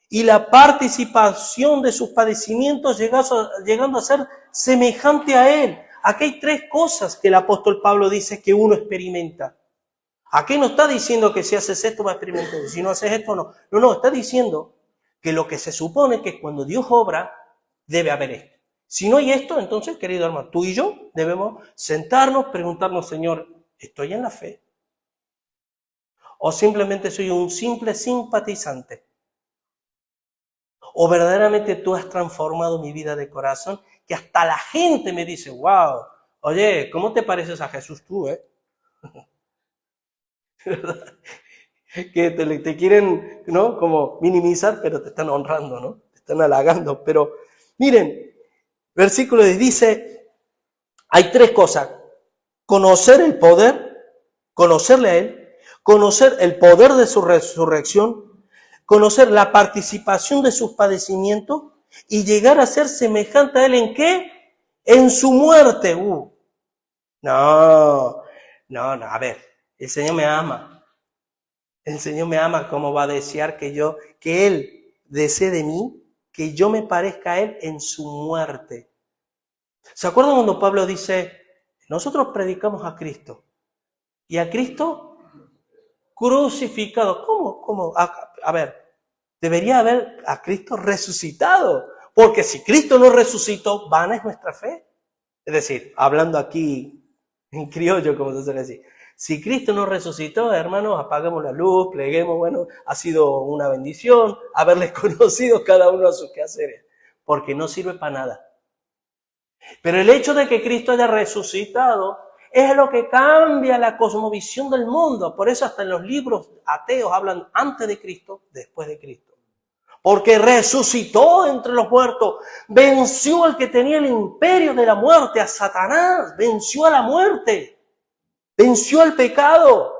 y la participación de sus padecimientos, llegando a ser semejante a él. Aquí hay tres cosas que el apóstol Pablo dice que uno experimenta. Aquí no está diciendo que si haces esto va a experimentar, si no haces esto no. No, está diciendo que lo que se supone que cuando Dios obra, debe haber esto. Si no hay esto, entonces, querido hermano, tú y yo debemos sentarnos, preguntarnos, Señor, ¿estoy en la fe? ¿O simplemente soy un simple simpatizante? ¿O verdaderamente tú has transformado mi vida de corazón? Que hasta la gente me dice, wow, oye, ¿cómo te pareces a Jesús tú, que te quieren, ¿no? Como minimizar, pero te están honrando, ¿no? Te están halagando. Pero miren, versículo 10 dice, hay tres cosas. Conocer el poder, conocerle a Él, conocer el poder de su resurrección, conocer la participación de sus padecimientos y llegar a ser semejante a Él ¿en qué? En su muerte. No, a ver, el Señor me ama. El Señor me ama, ¿cómo va a desear que Él desee de mí, que yo me parezca a Él en su muerte? ¿Se acuerdan cuando Pablo dice, nosotros predicamos a Cristo y a Cristo crucificado? ¿Cómo? A ver, debería haber a Cristo resucitado, porque si Cristo no resucitó, vana es nuestra fe. Es decir, hablando aquí en criollo, como se suele decir, si Cristo no resucitó, hermanos, apagamos la luz, pleguemos, bueno, ha sido una bendición haberles conocido cada uno a sus quehaceres, porque no sirve para nada. Pero el hecho de que Cristo haya resucitado es lo que cambia la cosmovisión del mundo. Por eso hasta en los libros ateos hablan antes de Cristo, después de Cristo. Porque resucitó entre los muertos, venció al que tenía el imperio de la muerte, a Satanás, venció a la muerte, venció al pecado.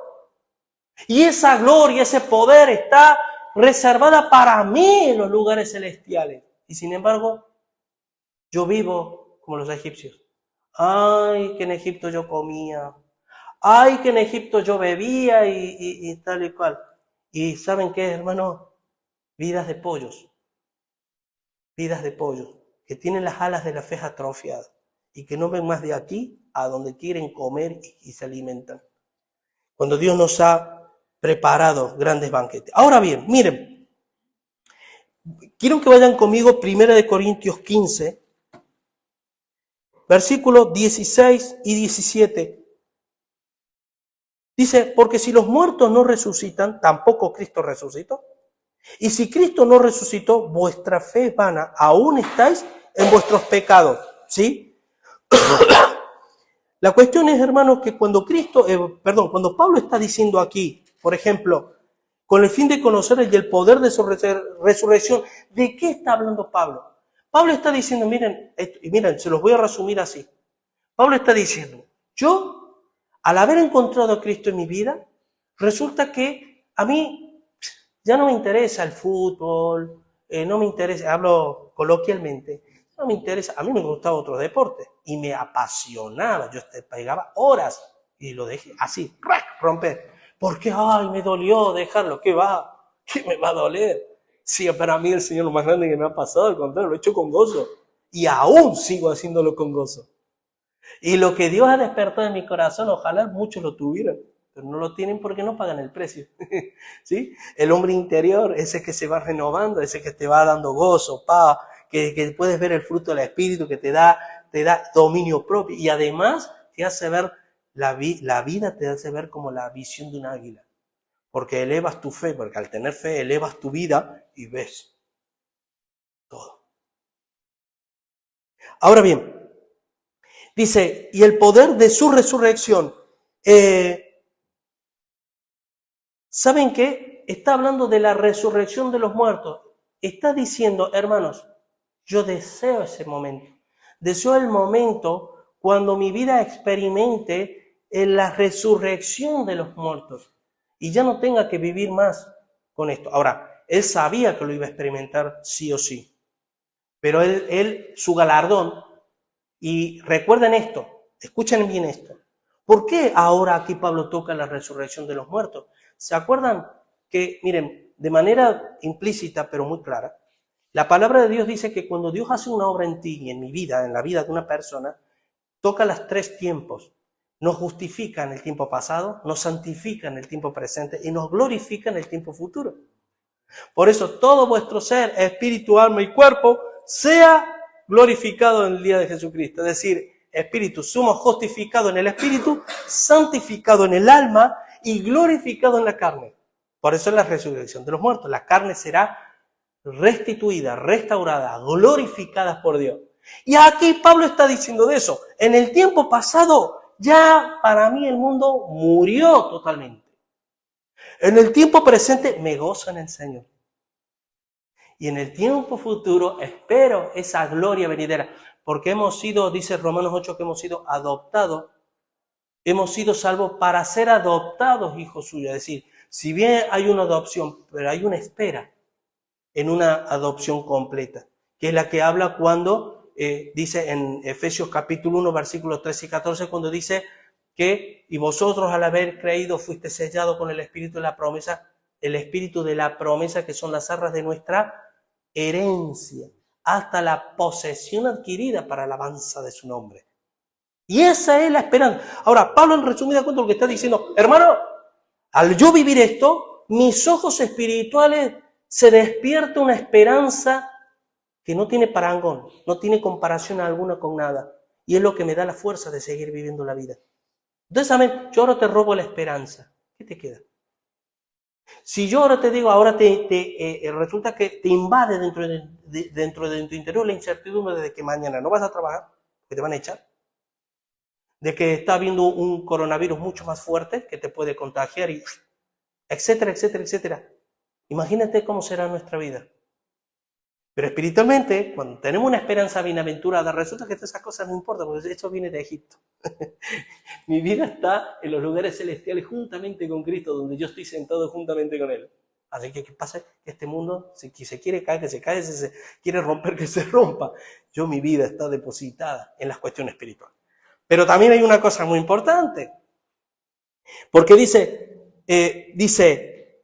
Y esa gloria, ese poder está reservada para mí en los lugares celestiales. Y sin embargo, yo vivo como los egipcios. Ay, que en Egipto yo comía. Ay, que en Egipto yo bebía y tal y cual. ¿Y saben qué, hermano? Vidas de pollos, que tienen las alas de la fe atrofiadas y que no ven más de aquí a donde quieren comer y se alimentan. Cuando Dios nos ha preparado grandes banquetes. Ahora bien, miren, quiero que vayan conmigo 1 Corintios 15, versículos 16 y 17. Dice, porque si los muertos no resucitan, tampoco Cristo resucitó. Y si Cristo no resucitó, vuestra fe es vana, aún estáis en vuestros pecados, ¿sí? La cuestión es, hermanos, que cuando Pablo está diciendo aquí, por ejemplo, con el fin de conocer el poder de su resurrección, ¿de qué está hablando Pablo? Pablo está diciendo, miren, se los voy a resumir así. Pablo está diciendo, yo, al haber encontrado a Cristo en mi vida, resulta que a mí ya no me interesa el fútbol, no me interesa, hablo coloquialmente, no me interesa, a mí me gustaba otro deporte y me apasionaba, yo pegaba horas y lo dejé así, romper. ¿Por qué? Ay, me dolió dejarlo, ¿qué va? ¿Qué me va a doler? Sí, para mí el Señor lo más grande que me ha pasado, al contrario, lo he hecho con gozo y aún sigo haciéndolo con gozo. Y lo que Dios ha despertado en mi corazón, ojalá muchos lo tuvieran, pero no lo tienen porque no pagan el precio. ¿Sí? El hombre interior, ese que se va renovando, ese que te va dando gozo, paz, que puedes ver el fruto del Espíritu, que te da dominio propio y además te hace ver la vida, te hace ver como la visión de un águila. Porque elevas tu fe, porque al tener fe elevas tu vida y ves todo. Ahora bien, dice, y el poder de su resurrección. ¿Saben qué? Está hablando de la resurrección de los muertos. Está diciendo, hermanos, yo deseo ese momento. Deseo el momento cuando mi vida experimente la resurrección de los muertos y ya no tenga que vivir más con esto. Ahora, él sabía que lo iba a experimentar sí o sí, pero él su galardón Y recuerden esto, escuchen bien esto. ¿Por qué ahora aquí Pablo toca la resurrección de los muertos? ¿Se acuerdan que, miren, de manera implícita pero muy clara, la palabra de Dios dice que cuando Dios hace una obra en ti y en mi vida, en la vida de una persona, toca los tres tiempos. Nos justifica en el tiempo pasado, nos santifica en el tiempo presente y nos glorifica en el tiempo futuro. Por eso todo vuestro ser, espíritu, alma y cuerpo, sea glorificado en el día de Jesucristo. Es decir, espíritu, somos justificados en el espíritu, santificado en el alma y glorificado en la carne. Por eso es la resurrección de los muertos. La carne será restituida, restaurada, glorificada por Dios. Y aquí Pablo está diciendo de eso. En el tiempo pasado, ya para mí el mundo murió totalmente. En el tiempo presente me gozo en el Señor. Y en el tiempo futuro espero esa gloria venidera. Porque hemos sido, dice Romanos 8, que hemos sido adoptados. Hemos sido salvos para ser adoptados hijos suyos. Es decir, si bien hay una adopción, pero hay una espera en una adopción completa. Que es la que habla cuando dice en Efesios capítulo 1, versículos 13 y 14, cuando dice que y vosotros al haber creído fuiste sellados con el espíritu de la promesa, el espíritu de la promesa que son las arras de nuestra herencia, hasta la posesión adquirida para alabanza de su nombre. Y esa es la esperanza. Ahora, Pablo en resumida cuenta lo que está diciendo, hermano, al yo vivir esto, mis ojos espirituales se despierta una esperanza que no tiene parangón, no tiene comparación alguna con nada. Y es lo que me da la fuerza de seguir viviendo la vida. Entonces, amén, yo ahora te robo la esperanza. ¿Qué te queda? Si yo ahora te digo, ahora resulta que te invade dentro de tu interior la incertidumbre de que mañana no vas a trabajar, que te van a echar, de que está habiendo un coronavirus mucho más fuerte que te puede contagiar, y etcétera, etcétera, etcétera. Imagínate cómo será nuestra vida. Pero espiritualmente, cuando tenemos una esperanza bienaventurada, resulta que todas esas cosas no importan, porque eso viene de Egipto. Mi vida está en los lugares celestiales juntamente con Cristo, donde yo estoy sentado juntamente con Él. Así que, ¿qué pasa? Que este mundo, si se quiere caer, que se cae, si se quiere romper, que se rompa. Mi vida está depositada en las cuestiones espirituales. Pero también hay una cosa muy importante. Porque dice,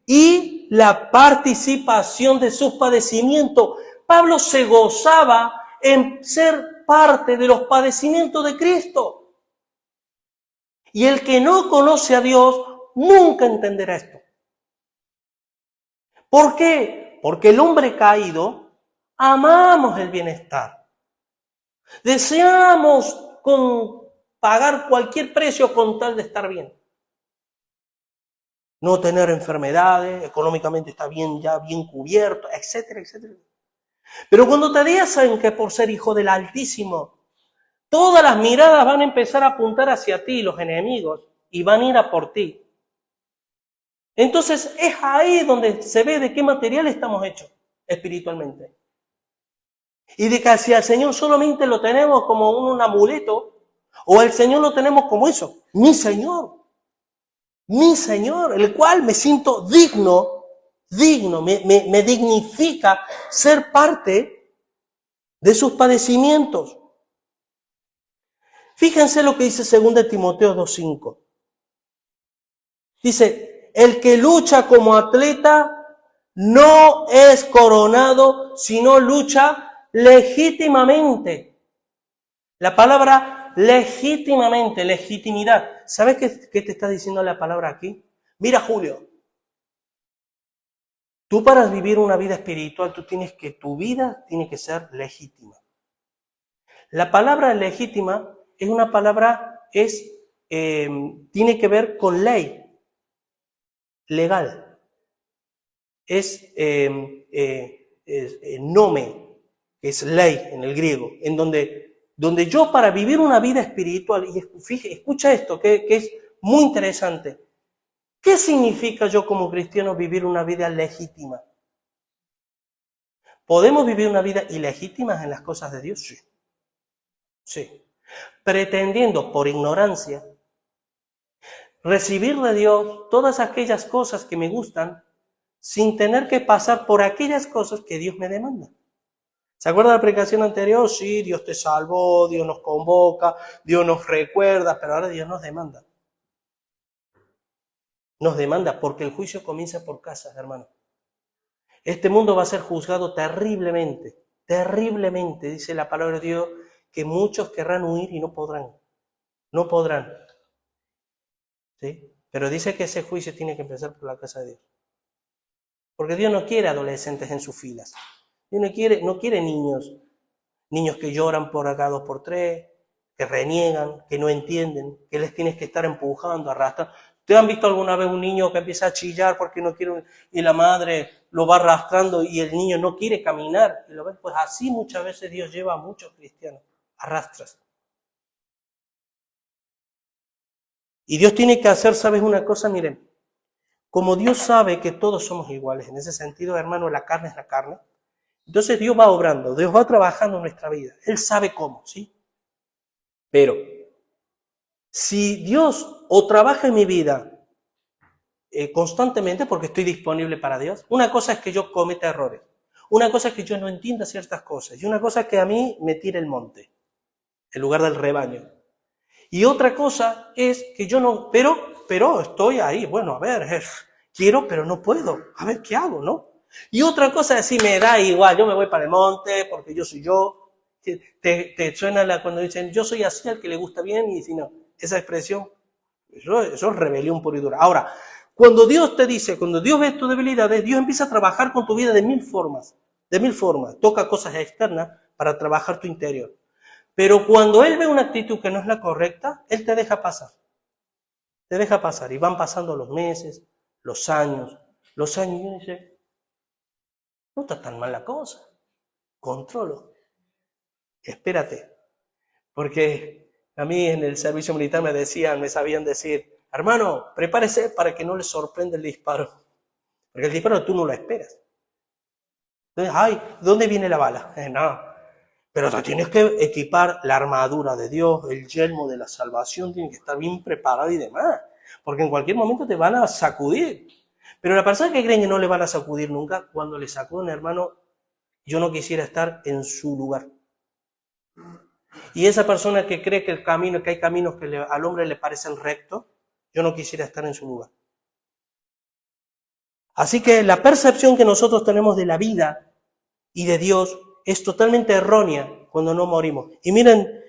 y la participación de sus padecimientos. Pablo se gozaba en ser parte de los padecimientos de Cristo. Y el que no conoce a Dios nunca entenderá esto. ¿Por qué? Porque el hombre caído amamos el bienestar. Deseamos pagar cualquier precio con tal de estar bien. No tener enfermedades, económicamente está bien, ya bien cubierto, etcétera, etcétera. Pero cuando te dicen que por ser hijo del Altísimo, todas las miradas van a empezar a apuntar hacia ti, los enemigos, y van a ir a por ti. Entonces es ahí donde se ve de qué material estamos hechos espiritualmente. Y de que si al Señor solamente lo tenemos como un amuleto, o al Señor lo tenemos como eso, mi Señor, el cual me siento digno, me dignifica ser parte de sus padecimientos. Fíjense lo que dice 2 Timoteo 2:5. Dice, el que lucha como atleta no es coronado, sino lucha legítimamente. La palabra legítimamente, legitimidad. ¿Sabes qué te está diciendo la palabra aquí? Mira, Julio, tú para vivir una vida espiritual, tu vida tiene que ser legítima. La palabra legítima es una palabra, tiene que ver con ley, legal. Es nome, que es ley en el griego, en donde yo para vivir una vida espiritual, y escucha esto, que es muy interesante. ¿Qué significa yo como cristiano vivir una vida legítima? ¿Podemos vivir una vida ilegítima en las cosas de Dios? Sí. Sí. Pretendiendo por ignorancia recibir de Dios todas aquellas cosas que me gustan sin tener que pasar por aquellas cosas que Dios me demanda. ¿Se acuerda de la predicación anterior? Sí, Dios te salvó, Dios nos convoca, Dios nos recuerda, pero ahora Dios nos demanda. Nos demanda porque el juicio comienza por casa, hermano. Este mundo va a ser juzgado terriblemente, terriblemente, dice la palabra de Dios, que muchos querrán huir y no podrán. No podrán. ¿Sí? Pero dice que ese juicio tiene que empezar por la casa de Dios. Porque Dios no quiere adolescentes en sus filas. Dios no quiere niños que lloran por acá 2 por 3, que reniegan, que no entienden, que les tienes que estar empujando, arrastrando. ¿Ustedes han visto alguna vez un niño que empieza a chillar porque no quiere y la madre lo va arrastrando y el niño no quiere caminar? Y lo ven, pues así muchas veces Dios lleva a muchos cristianos, arrastras. Y Dios tiene que hacer, ¿sabes una cosa? Miren, como Dios sabe que todos somos iguales, en ese sentido, hermano, la carne es la carne. Entonces Dios va obrando, Dios va trabajando en nuestra vida. Él sabe cómo, ¿sí? Pero si Dios o trabaja en mi vida constantemente porque estoy disponible para Dios, una cosa es que yo cometa errores, una cosa es que yo no entienda ciertas cosas y una cosa es que a mí me tire el monte en lugar del rebaño. Y otra cosa es que yo no, pero estoy ahí, bueno, a ver, quiero pero no puedo, a ver qué hago, ¿no? Y otra cosa es decir, me da igual, yo me voy para el monte porque yo soy yo. Te suena cuando dicen, yo soy así al que le gusta bien, y si no, esa expresión, eso es rebelión pura y dura. Ahora, cuando Dios te dice, cuando Dios ve tus debilidades, Dios empieza a trabajar con tu vida de mil formas, toca cosas externas para trabajar tu interior. Pero cuando Él ve una actitud que no es la correcta, Él te deja pasar, y van pasando los meses, los años, y dice, no está tan mal la cosa, controlo. Espérate, porque a mí en el servicio militar me sabían decir, hermano, prepárese para que no le sorprenda el disparo, porque el disparo tú no lo esperas. Entonces, ay, ¿dónde viene la bala? No, pero te tienes que equipar la armadura de Dios, el yelmo de la salvación, tiene que estar bien preparado y demás, porque en cualquier momento te van a sacudir. Pero la persona que creen que no le van a sacudir nunca, cuando le sacuden, hermano, yo no quisiera estar en su lugar. Y esa persona que cree que hay caminos que al hombre le parecen rectos, yo no quisiera estar en su lugar. Así que la percepción que nosotros tenemos de la vida y de Dios es totalmente errónea cuando no morimos. Y miren,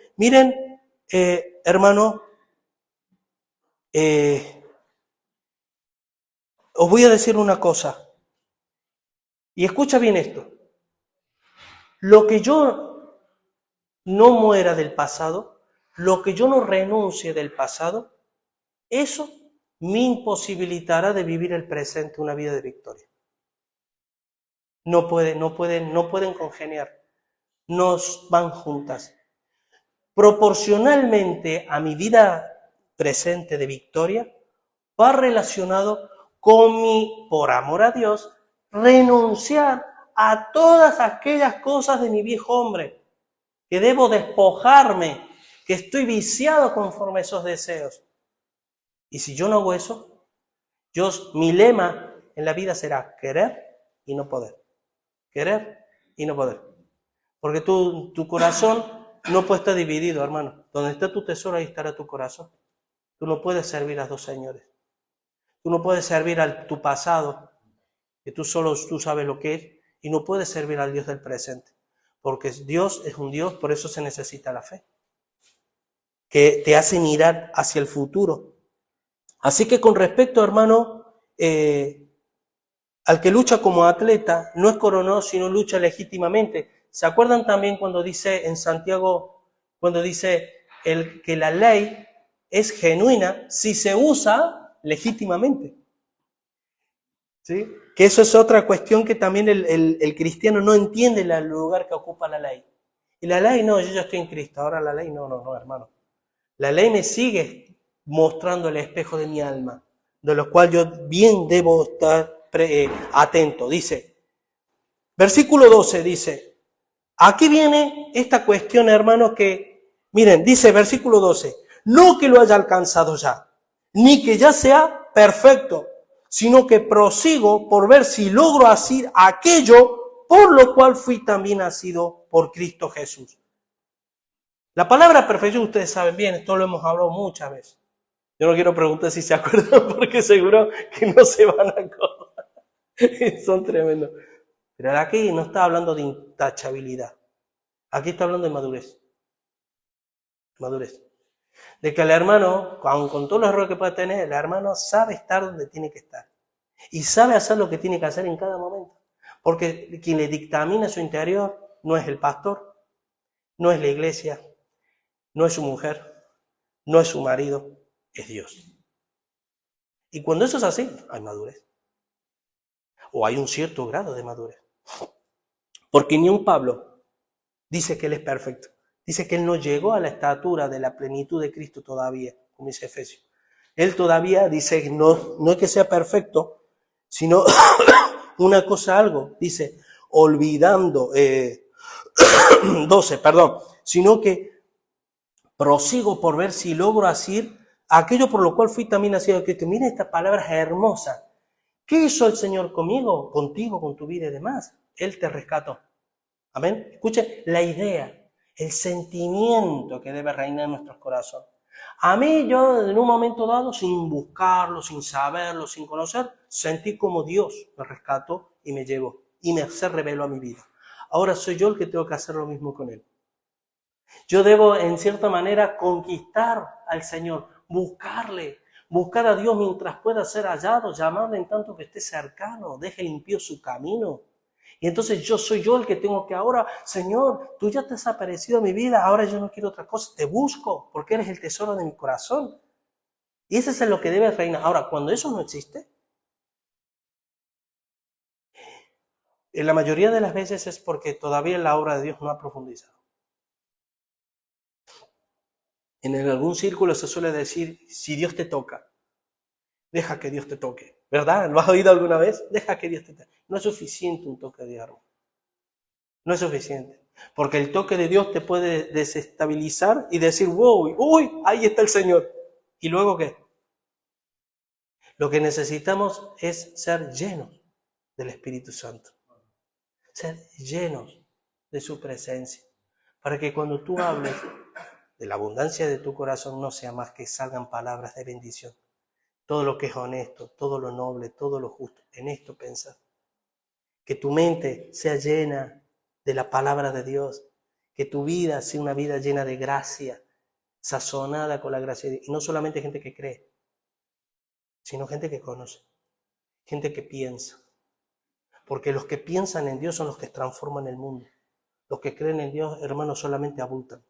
hermano, os voy a decir una cosa. Y escucha bien esto. Lo que yo no muera del pasado, lo que yo no renuncie del pasado, eso me imposibilitará de vivir el presente una vida de victoria. No pueden congeniar, no van juntas. Proporcionalmente a mi vida presente de victoria, va relacionado con mi, por amor a Dios, renunciar a todas aquellas cosas de mi viejo hombre, que debo despojarme, que estoy viciado conforme a esos deseos. Y si yo no hago eso, mi lema en la vida será querer y no poder. Querer y no poder. Porque tu corazón no puede estar dividido, hermano. Donde está tu tesoro, ahí estará tu corazón. Tú no puedes servir a 2 señores. Tú no puedes servir a tu pasado, que tú sabes lo que es, y no puedes servir al Dios del presente. Porque Dios es un Dios, por eso se necesita la fe, que te hace mirar hacia el futuro. Así que con respecto, hermano, al que lucha como atleta, no es coronado, sino lucha legítimamente. ¿Se acuerdan también cuando dice en Santiago, cuando dice que la ley es genuina si se usa legítimamente? ¿Sí? Que eso es otra cuestión que también el cristiano no entiende el lugar que ocupa la ley. Y la ley, no, yo ya estoy en Cristo, ahora la ley, no, hermano. La ley me sigue mostrando el espejo de mi alma, de lo cual yo bien debo estar atento. Dice, versículo 12 dice, aquí viene esta cuestión, hermano, que, miren, dice versículo 12, no que lo haya alcanzado ya, ni que ya sea perfecto, sino que prosigo por ver si logro hacer aquello por lo cual fui también nacido por Cristo Jesús. La palabra perfección, ustedes saben bien, esto lo hemos hablado muchas veces. Yo no quiero preguntar si se acuerdan porque seguro que no se van a acordar. Son tremendos. Pero aquí no está hablando de intachabilidad. Aquí está hablando de madurez. Madurez. De que el hermano, aun con todos los errores que puede tener, el hermano sabe estar donde tiene que estar. Y sabe hacer lo que tiene que hacer en cada momento. Porque quien le dictamina su interior no es el pastor, no es la iglesia, no es su mujer, no es su marido, es Dios. Y cuando eso es así, hay madurez. O hay un cierto grado de madurez. Porque ni un Pablo dice que él es perfecto. Dice que él no llegó a la estatura de la plenitud de Cristo todavía, como dice Efesios. Él todavía dice, no es que sea perfecto, sino una cosa algo, dice, olvidando, 12, sino que prosigo por ver si logro hacer aquello por lo cual fui también nacido de Cristo. Mira esta palabra hermosa. ¿Qué hizo el Señor conmigo, contigo, con tu vida y demás? Él te rescató. Amén. Escuche la idea, el sentimiento que debe reinar en nuestros corazones. A mí, yo en un momento dado, sin buscarlo, sin saberlo, sin conocer, sentí como Dios me rescató y me llevó y se reveló a mi vida. Ahora soy yo el que tengo que hacer lo mismo con Él. Yo debo, en cierta manera, conquistar al Señor, buscar a Dios mientras pueda ser hallado, llamarle en tanto que esté cercano, deje limpio su camino. Y entonces soy yo el que tengo que ahora, Señor, tú ya te has aparecido en mi vida, ahora yo no quiero otra cosa, te busco porque eres el tesoro de mi corazón. Y ese es lo que debe reinar. Ahora, cuando eso no existe, en la mayoría de las veces es porque todavía la obra de Dios no ha profundizado. En algún círculo se suele decir, si Dios te toca, deja que Dios te toque. ¿Verdad? ¿Lo has oído alguna vez? Deja que Dios te toque. No es suficiente un toque de Dios. No es suficiente. Porque el toque de Dios te puede desestabilizar y decir, wow, uy, ahí está el Señor. ¿Y luego qué? Lo que necesitamos es ser llenos del Espíritu Santo. Ser llenos de su presencia. Para que cuando tú hables de la abundancia de tu corazón no sea más que salgan palabras de bendición. Todo lo que es honesto, todo lo noble, todo lo justo, en esto pensar. Que tu mente sea llena de la palabra de Dios, que tu vida sea una vida llena de gracia, sazonada con la gracia de Dios. Y no solamente gente que cree, sino gente que conoce, gente que piensa. Porque los que piensan en Dios son los que transforman el mundo. Los que creen en Dios, hermanos, solamente abultan.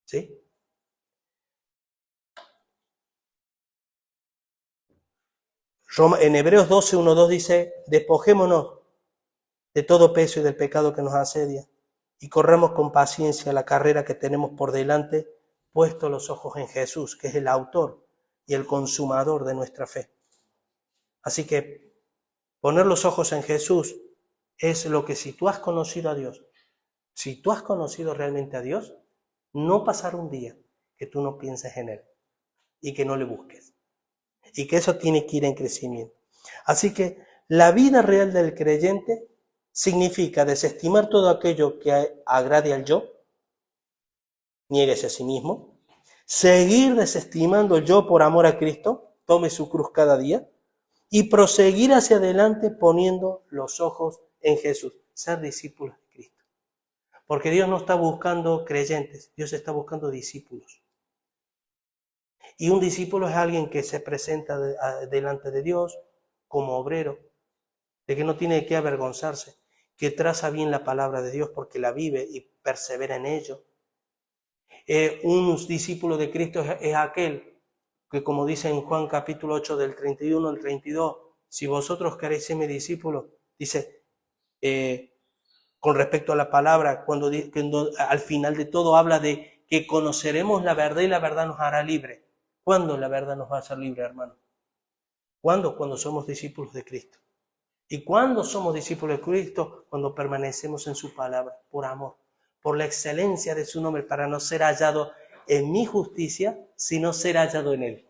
¿Sí? En Hebreos 12, 1, 2 dice, despojémonos de todo peso y del pecado que nos asedia y corremos con paciencia la carrera que tenemos por delante, puesto los ojos en Jesús, que es el autor y el consumador de nuestra fe. Así que poner los ojos en Jesús es lo que si tú has conocido a Dios, si tú has conocido realmente a Dios, no pasará un día que tú no pienses en Él y que no le busques. Y que eso tiene que ir en crecimiento. Así que la vida real del creyente significa desestimar todo aquello que agrade al yo, niéguese a sí mismo, seguir desestimando el yo por amor a Cristo, tome su cruz cada día, y proseguir hacia adelante poniendo los ojos en Jesús, ser discípulos de Cristo. Porque Dios no está buscando creyentes, Dios está buscando discípulos. Y un discípulo es alguien que se presenta delante de Dios como obrero, de que no tiene que avergonzarse, que traza bien la palabra de Dios porque la vive y persevera en ello. Un discípulo de Cristo es aquel que, como dice en Juan capítulo 8 del 31 al 32, si vosotros queréis ser mis discípulos, dice, con respecto a la palabra, cuando al final de todo habla de que conoceremos la verdad y la verdad nos hará libre. ¿Cuándo la verdad nos va a hacer libre, hermano? ¿Cuándo? Cuando somos discípulos de Cristo. ¿Y cuándo somos discípulos de Cristo? Cuando permanecemos en su palabra, por amor, por la excelencia de su nombre, para no ser hallado en mi justicia, sino ser hallado en Él.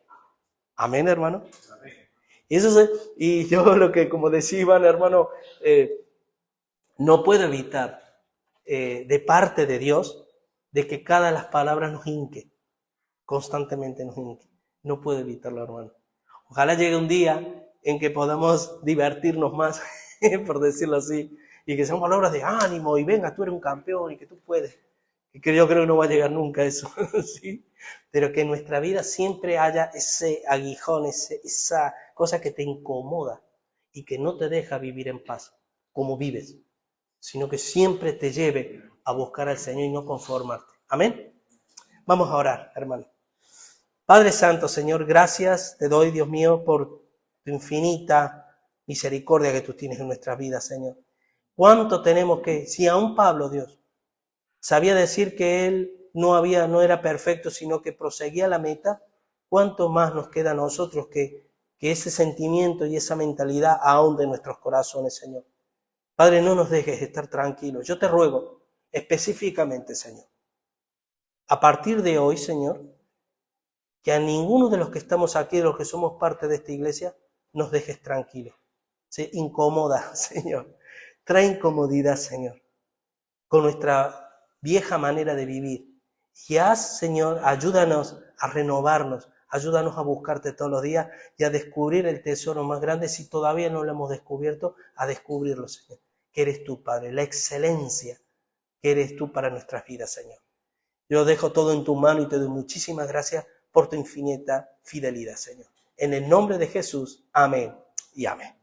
Amén, hermano. Amén. Y yo lo que, como decía Iván, hermano, no puedo evitar de parte de Dios de que cada las palabras nos hinque, constantemente nos hinque. No puedo evitarlo, hermano. Ojalá llegue un día en que podamos divertirnos más, por decirlo así, y que sean palabras de ánimo y venga, tú eres un campeón y que tú puedes. Y que yo creo que no va a llegar nunca a eso, ¿sí? Pero que en nuestra vida siempre haya ese aguijón, esa cosa que te incomoda y que no te deja vivir en paz como vives, sino que siempre te lleve a buscar al Señor y no conformarte. Amén. Vamos a orar, hermano. Padre Santo, Señor, gracias te doy, Dios mío, por tu infinita misericordia que tú tienes en nuestras vidas, Señor. ¿Cuánto tenemos que, si aún Pablo, Dios, sabía decir que él no era perfecto, sino que proseguía la meta, cuánto más nos queda a nosotros que ese sentimiento y esa mentalidad ahonde en nuestros corazones, Señor? Padre, no nos dejes estar tranquilos. Yo te ruego específicamente, Señor, a partir de hoy, Señor, que a ninguno de los que estamos aquí, de los que somos parte de esta iglesia, nos dejes tranquilos. Se incomoda, Señor. Trae incomodidad, Señor, con nuestra vieja manera de vivir. Y haz, Señor, ayúdanos a renovarnos, ayúdanos a buscarte todos los días y a descubrir el tesoro más grande, si todavía no lo hemos descubierto, a descubrirlo, Señor. Que eres tú, Padre, la excelencia que eres tú para nuestras vidas, Señor. Yo dejo todo en tu mano y te doy muchísimas gracias por tu infinita fidelidad, Señor. En el nombre de Jesús, amén y amén.